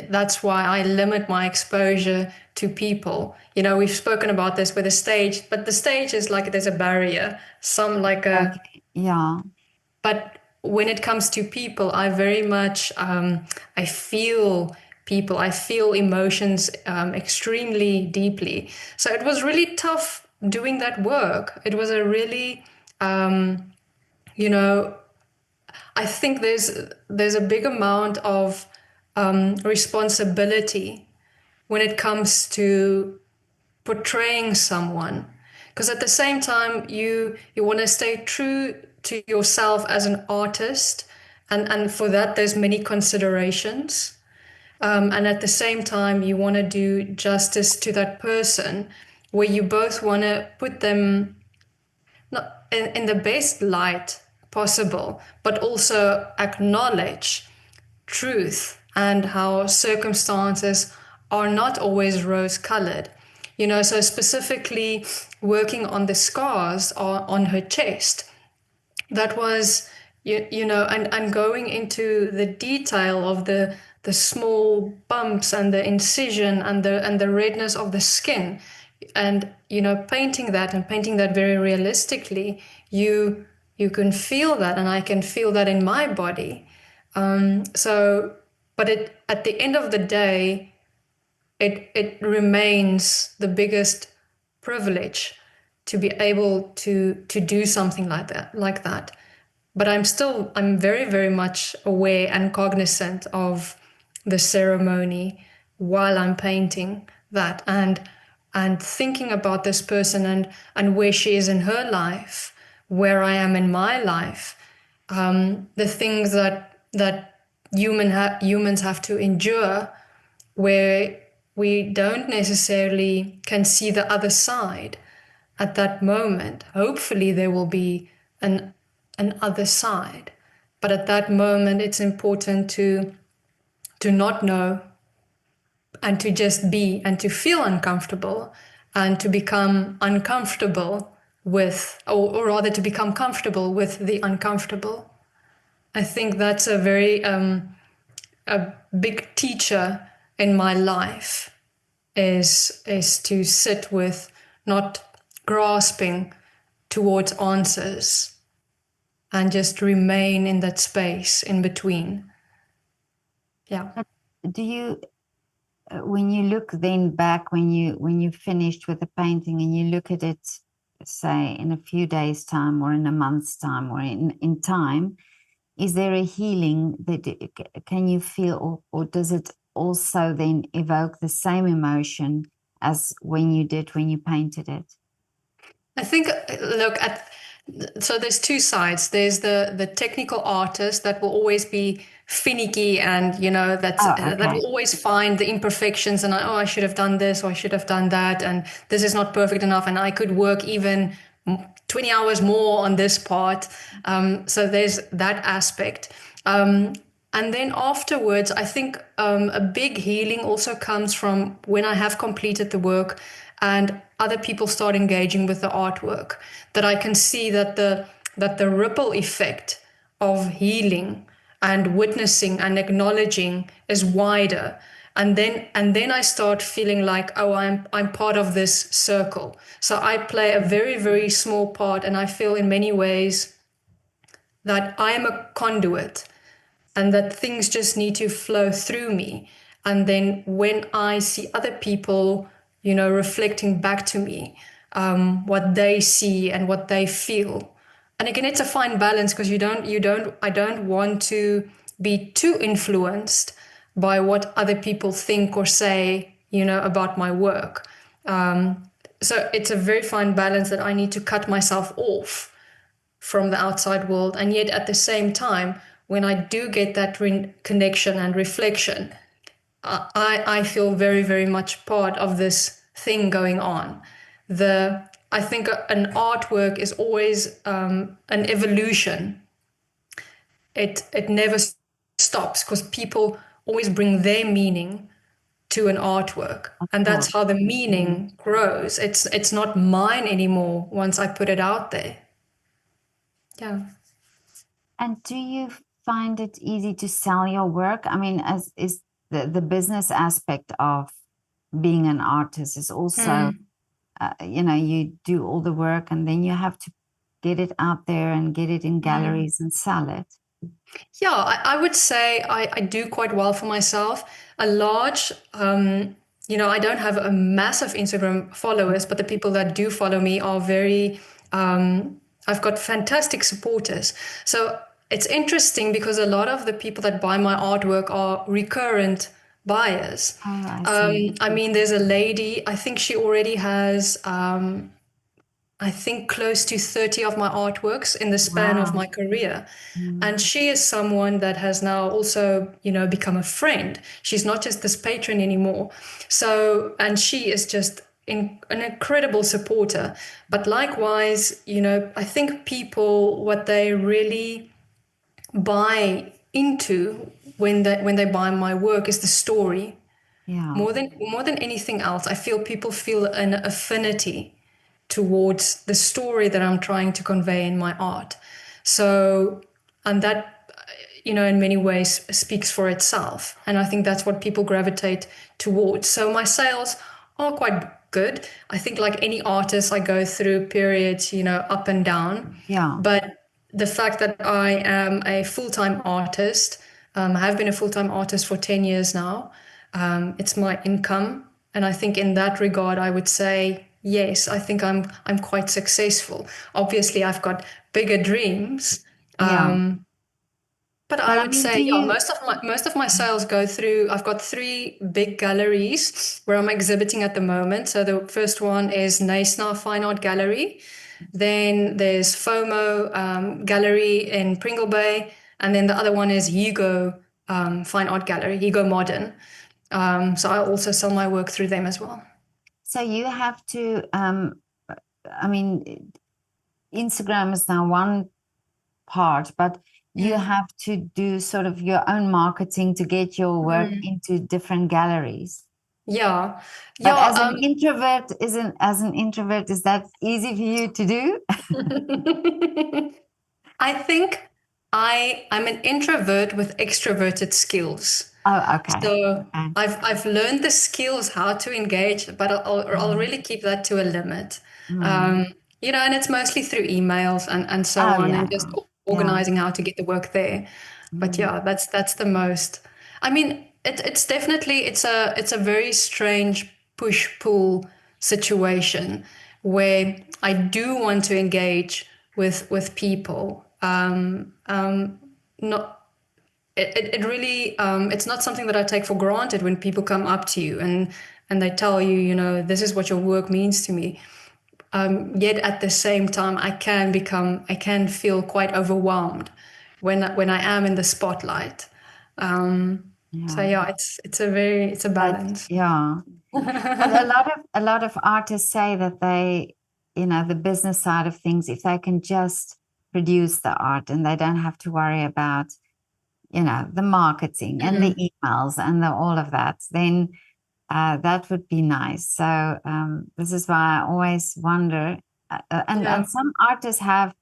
that's why I limit my exposure to people. You know, we've spoken about this with a stage, but the stage is like there's a barrier, some like a, Okay. Yeah. but when it comes to people, I very much, I feel people, I feel emotions extremely deeply. So it was really tough doing that work. It was a really, you know, I think there's a big amount of responsibility when it comes to portraying someone, because at the same time you want to stay true to yourself as an artist, and for that there's many considerations, and at the same time you want to do justice to that person, where you both want to put them not in the best light possible, but also acknowledge truth and how circumstances are not always rose colored. You know, so specifically working on the scars on her chest, that was, and going into the detail of the small bumps and the incision and the redness of the skin, and painting that and painting that very realistically, you can feel that, and I can feel that in my body. So, but at the end of the day, it remains the biggest privilege to be able to do something like that. But I'm very, very much aware and cognizant of the ceremony while I'm painting that, and thinking about this person, and where she is in her life, where I am in my life, the things that humans have to endure, where we don't necessarily can see the other side at that moment. Hopefully there will be an other side, but at that moment it's important to not know, and to just be, and to feel uncomfortable, and to become uncomfortable with, or rather to become comfortable with the uncomfortable. I think that's a very a big teacher in my life, is to sit with not grasping towards answers, and just remain in that space in between. Yeah. But do you, when you look then back, when you finished with the painting and you look at it, say in a few days' time or in a month's time or in time, is there a healing that can you feel, or does it also then evoke the same emotion as when you painted it? I think, look at, so there's two sides. There's the technical artist that will always be finicky, and Oh, that okay. will always find the imperfections, and I should have done this, or I should have done that, and this is not perfect enough, and I could work even 20 hours more on this part. So there's that aspect. And then afterwards, I think a big healing also comes from when I have completed the work and other people start engaging with the artwork, that I can see that the ripple effect of healing and witnessing and acknowledging is wider. And then I start feeling like, oh, I'm part of this circle. So I play a very, very small part, and I feel in many ways that I am a conduit, and that things just need to flow through me. And then when I see other people, reflecting back to me what they see and what they feel. And again, it's a fine balance, because I don't want to be too influenced by what other people think or say, about my work. So it's a very fine balance that I need to cut myself off from the outside world. And yet at the same time, when I do get that connection and reflection, I feel very, very much part of this thing going on. I think an artwork is always an evolution. It never stops because people always bring their meaning to an artwork, Of and course. that's how the meaning grows. It's not mine anymore once I put it out there. Yeah. And do you find it easy to sell your work? I mean, as is the business aspect of being an artist is also, Mm. you do all the work and then you have to get it out there and get it in Mm. galleries and sell it. Yeah, I would say I do quite well for myself. A large, I don't have a massive Instagram followers, but the people that do follow me are very, I've got fantastic supporters. So it's interesting because a lot of the people that buy my artwork are recurrent buyers. Oh, I see. I mean, there's a lady, I think she already has I think close to 30 of my artworks in the span of Wow. my career. Mm. And she is someone that has now also, become a friend. She's not just this patron anymore. So, and she is just an incredible supporter. But likewise, I think people, what they really buy into when they buy my work is the story. Yeah. More than anything else, I feel people feel an affinity towards the story that I'm trying to convey in my art. So, and that, in many ways speaks for itself. And I think that's what people gravitate towards. So my sales are quite good. I think like any artist, I go through periods, up and down. Yeah. But the fact that I am a full-time artist, I have been a full-time artist for 10 years now. It's my income. And I think in that regard, I would say, yes, I think I'm quite successful. Obviously, I've got bigger dreams. Yeah. But I But I would mean, do say, yeah, you? most of my sales go through. I've got three big galleries where I'm exhibiting at the moment. So the first one is Naisna Fine Art Gallery. Then there's FOMO Gallery in Pringle Bay, and then the other one is Hugo Fine Art Gallery, Hugo Modern. So I also sell my work through them as well. So you have to. I mean, Instagram is now one part, but you Mm. have to do sort of your own marketing to get your work into different galleries. Yeah, But yeah. as an introvert, is that easy for you to do? I think I'm an introvert with extroverted skills. Oh, okay. So Okay. I've learned the skills how to engage, but I'll Mm. really keep that to a limit. Mm. Um, and it's mostly through emails and so Oh, on, yeah. and just Yeah. organizing how to get the work there. But Mm. yeah, that's the most. I mean, it's definitely it's a very strange push pull situation where I do want to engage with people. Not it really it's not something that I take for granted when people come up to you and they tell you, this is what your work means to me. Yet at the same time, I can feel quite overwhelmed when I am in the spotlight. So Yeah. yeah, it's a But balance. yeah. But a lot of artists say that the business side of things, if they can just produce the art and they don't have to worry about, the marketing and the Mm. emails and all of that, then that would be nice. So this is why I always wonder, and Yeah, some artists have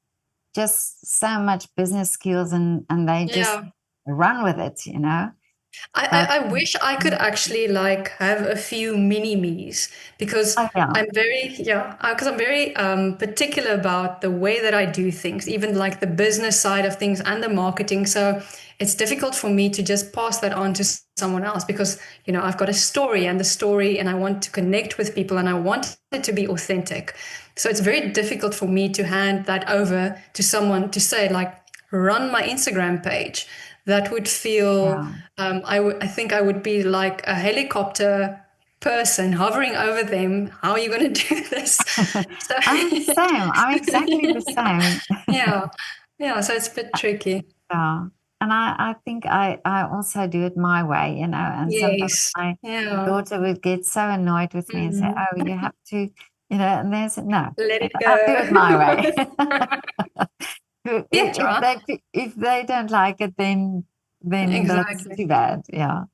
just so much business skills and they just yeah. run with it. I, But I, I wish I could actually like have a few mini me's because oh yeah, I'm very particular about the way that I do things, even like the business side of things and the marketing. So it's difficult for me to just pass that on to someone else because I've got a story and I want to connect with people and I want it to be authentic. So it's very difficult for me to hand that over to someone to say like run my Instagram page. That would feel, yeah. I think I would be like a helicopter person hovering over them. How are you going to do this? So, I'm the same. I'm exactly the same. yeah, yeah. So it's a bit tricky. Yeah. And I think I also do it my way. And sometimes Yes. my Yeah. daughter would get so annoyed with me and say, Mm. "Oh, you have to, and they said, no, Let it I'll do it my way. go. if Pietra, they don't like it, then that's exactly. too bad. Yeah.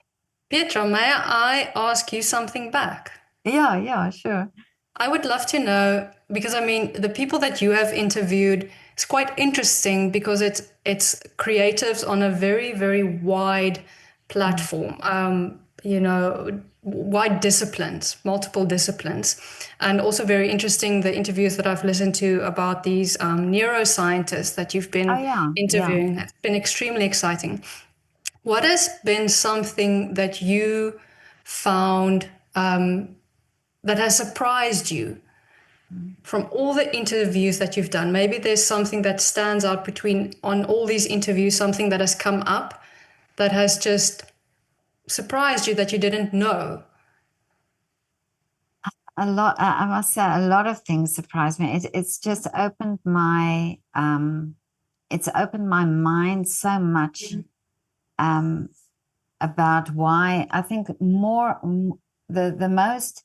Pietra, may I ask you something back? Yeah, sure. I would love to know because I mean the people that you have interviewed is quite interesting because it's creatives on a very wide Mm. platform. Wide disciplines, multiple disciplines, and also very interesting the interviews that I've listened to about these neuroscientists that you've Oh, been yeah. interviewing. It's been extremely exciting. What has been something that you found that has surprised you Mm. from all the interviews that you've done? Maybe there's something that stands out between on all these interviews, something that has come up that has just surprised you that you didn't know. A lot, I must say, a lot of things surprised me. It's just opened it's opened my mind so much um, about why I think the most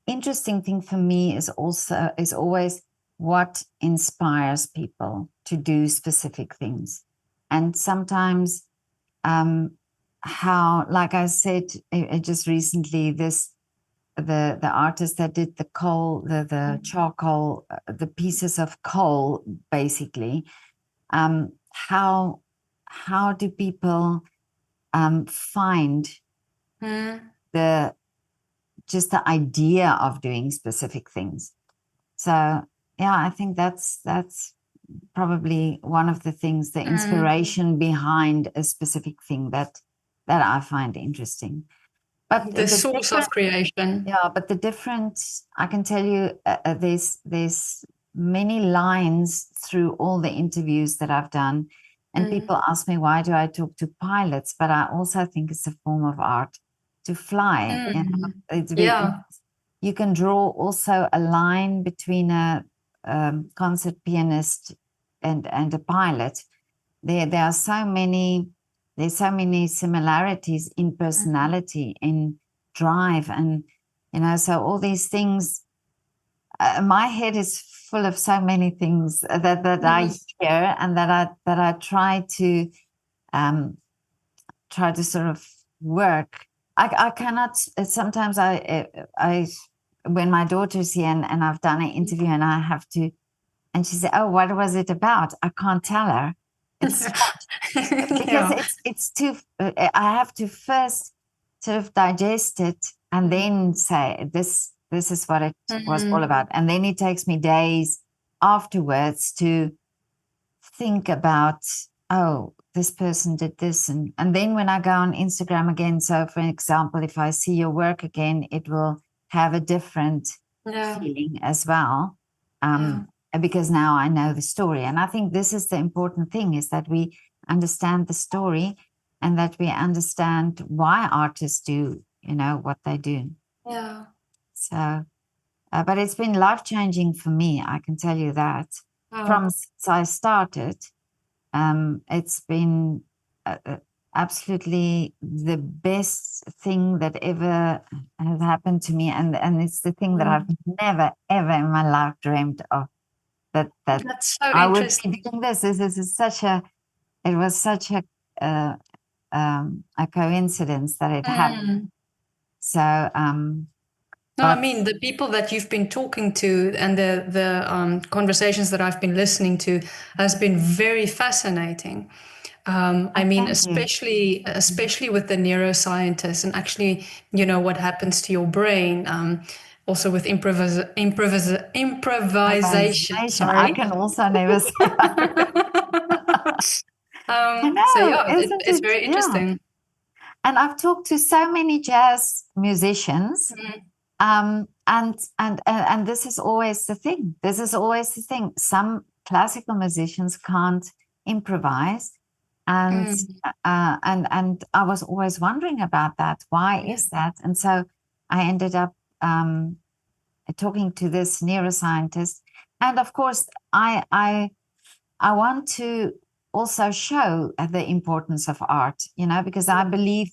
interesting thing for me is always what inspires people to do specific things, and sometimes how, like I said just recently, the artist that did the coal, the charcoal, the pieces of coal, basically, how do people find the just the idea of doing specific things? So yeah, I think that's probably one of the things, the inspiration behind a specific thing that I find interesting. But The the source of different, creation. yeah, but the different, I can tell you, there's many lines through all the interviews that I've done, and people ask me, why do I talk to pilots? But I also think it's a form of art to fly. Yeah. You can draw also a line between a concert pianist and a pilot. There are so many, there's so many similarities in personality, in drive, and so all these things. My head is full of so many things that I hear, and that I um, try to sort of work. I cannot. Sometimes I when my daughter's here and I've done an interview and I have to, and she said, "Oh, what was it about?" I can't tell her. It's because Yeah. it's too. I have to first sort of digest it and then say this is what it was all about, and then it takes me days afterwards to think about, oh, this person did this, and then when I go on Instagram again, so for example, if I see your work again, it will have a different Yeah. feeling as well. Yeah. Because now I know the story. And I think this is the important thing, is that we understand the story and that we understand why artists do, what they do. Yeah. So, but it's been life-changing for me, I can tell you that. Wow. From since I started, it's been absolutely the best thing that ever has happened to me. And it's the thing that I've never, ever in my life dreamed of. That That's so I would be interesting. doing this. This is it was such a coincidence that it happened. So, No, I but mean the people that you've been talking to and the conversations that I've been listening to has been very fascinating. I mean, thank you. especially with the neuroscientists and actually, what happens to your brain. Also with improvisation. Improvisation. I Sorry. can also never say. I So know, yeah, isn't it's it? very Yeah. interesting. And I've talked to so many jazz musicians, and this is always the thing. This is always the thing. Some classical musicians can't improvise, and I was always wondering about that. Why is that? And so I ended up talking to this neuroscientist, and of course, I want to also show the importance of art, because I believe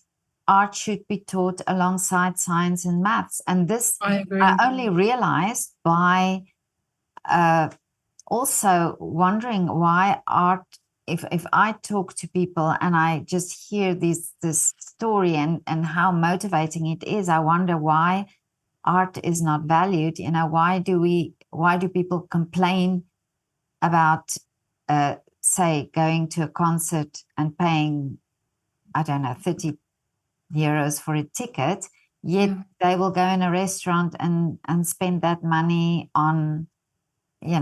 art should be taught alongside science and maths. And this I agree. I only realized by also wondering why art, if I talk to people and I just hear this story and how motivating it is, I wonder why art is not valued. Why do people complain about say going to a concert and paying, I don't know, 30 euros for a ticket, yet they will go in a restaurant and spend that money on, in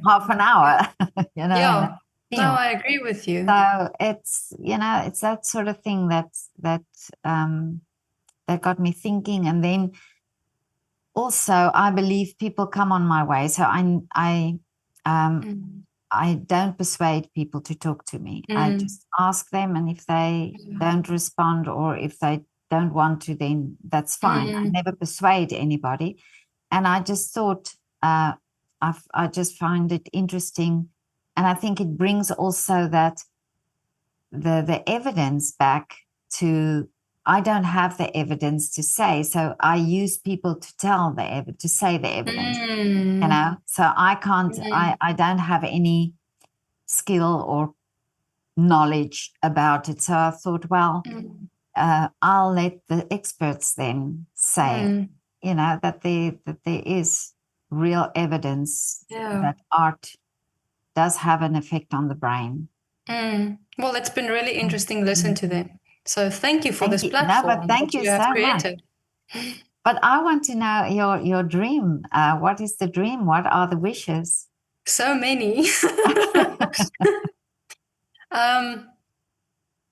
half an hour, Yeah. No, I agree with you. So it's that sort of thing that got me thinking. And then also I believe people come on my way. So I don't persuade people to talk to me. I just ask them, and if they don't respond or if they don't want to, then that's fine. I never persuade anybody. And I just thought, I just find it interesting. And I think it brings also that the evidence back to, I don't have the evidence to say, so I use people to say the evidence, so I can't, I don't have any skill or knowledge about it. So I thought, well, I'll let the experts then say, that there is real evidence that art does have an effect on the brain. Well, it's been really interesting listening to them. So thank you for this platform. No, but thank you so much. But I want to know your dream. What is the dream? What are the wishes? So many.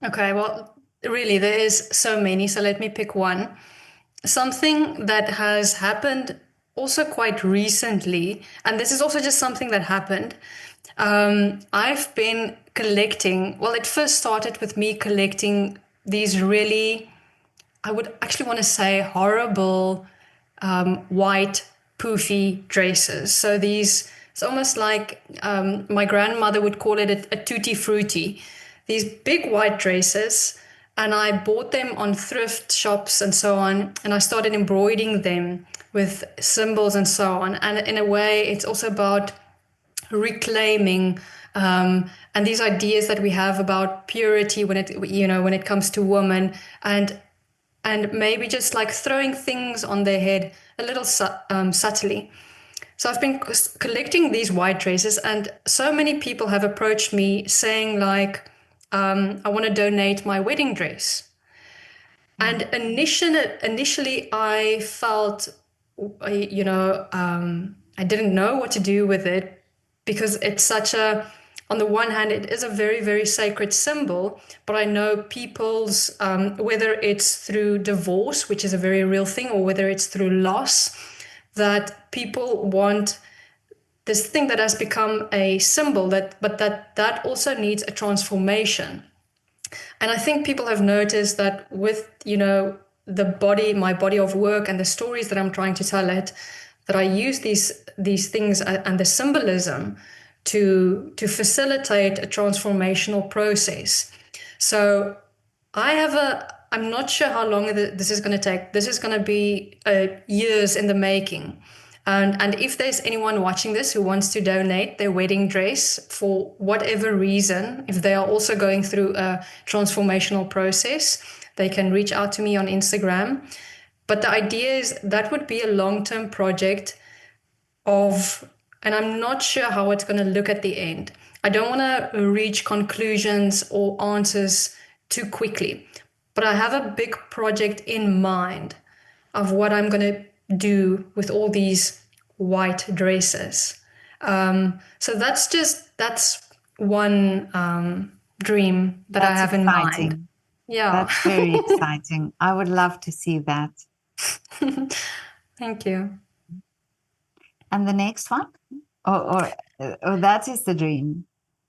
Okay, well, really, there is so many. So let me pick one. Something that has happened also quite recently, and this is also just something that happened. I've been collecting, well, it first started with me collecting these really, I would actually want to say horrible white poofy dresses. So these, it's almost like my grandmother would call it a tutti frutti. These big white dresses, and I bought them on thrift shops and so on, and I started embroidering them with symbols and so on. And in a way, it's also about reclaiming and these ideas that we have about purity when it comes to women, and maybe just like throwing things on their head a little subtly. So I've been collecting these white dresses, and so many people have approached me saying like, I want to donate my wedding dress. And initially I felt, I didn't know what to do with it, because it's such a, on the one hand, it is a very, very sacred symbol, but I know people's, whether it's through divorce, which is a very real thing, or whether it's through loss, that people want this thing that has become a symbol, but that also needs a transformation. And I think people have noticed that with, my body of work and the stories that I'm trying to tell it, that I use these things and the symbolism to facilitate a transformational process. So I'm not sure how long this is going to take. This is going to be years in the making. And if there's anyone watching this who wants to donate their wedding dress for whatever reason, if they are also going through a transformational process, they can reach out to me on Instagram. But the idea is that would be a long-term project and I'm not sure how it's going to look at the end. I don't want to reach conclusions or answers too quickly, but I have a big project in mind of what I'm going to do with all these white dresses. So that's one dream that I have in mind. Yeah, that's very exciting. I would love to see that. Thank you. And the next one, or that is the dream.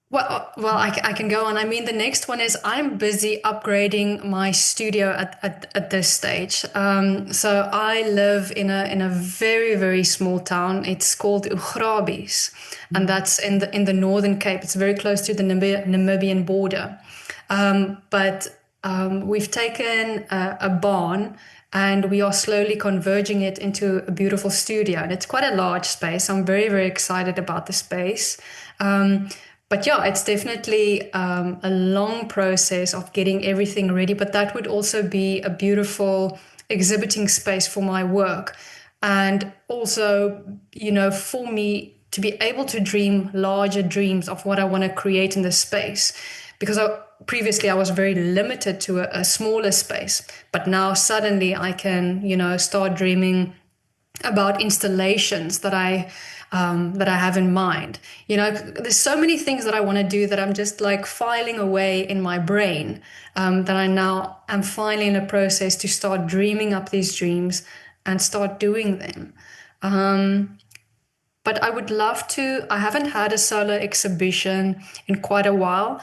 Well, I can go on. I mean, the next one is I'm busy upgrading my studio at this stage. So I live in a very, very small town. It's called Ugrabis, and that's in the Northern Cape. It's very close to the Namibian border. But We've taken a barn and we are slowly converging it into a beautiful studio. And it's quite a large space. I'm very, very excited about the space. But yeah, it's definitely a long process of getting everything ready. But that would also be a beautiful exhibiting space for my work. And also, for me to be able to dream larger dreams of what I want to create in this space. Because previously I was very limited to a smaller space, but now suddenly I can, start dreaming about installations that I have in mind. There's so many things that I want to do that I'm just like filing away in my brain. That I now am finally in a process to start dreaming up these dreams and start doing them. But I would love to. I haven't had a solo exhibition in quite a while,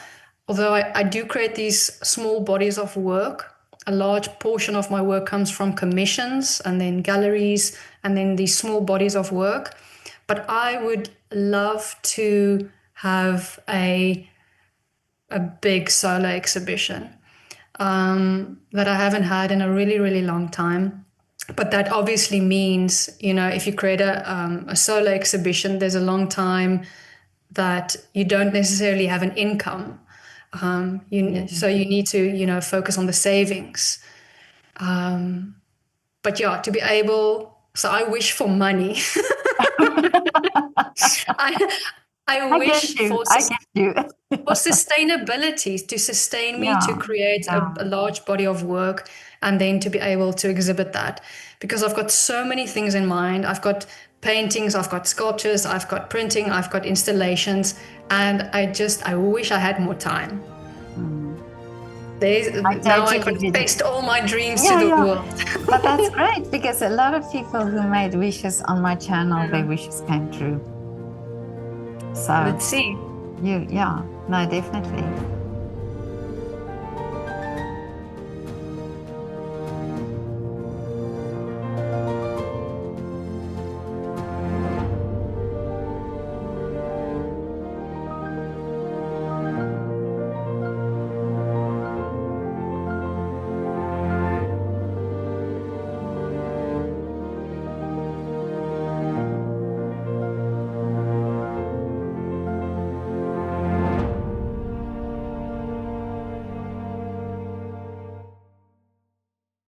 although I do create these small bodies of work. A large portion of my work comes from commissions and then galleries and then these small bodies of work. But I would love to have a big solo exhibition that I haven't had in a really, really long time. But that obviously means, if you create a solo exhibition, there's a long time that you don't necessarily have an income. So you need to, focus on the savings. But yeah, to be able, so I wish for money. I, I wish for I get you. for sustainability, to sustain me, to create a large body of work, and then to be able to exhibit that. Because I've got so many things in mind. I've got paintings, I've got sculptures, I've got printing, I've got installations, and I wish I had more time. Now I confessed all my dreams to the world. But that's great, because a lot of people who made wishes on my channel, their wishes came true. So let's see. No, definitely.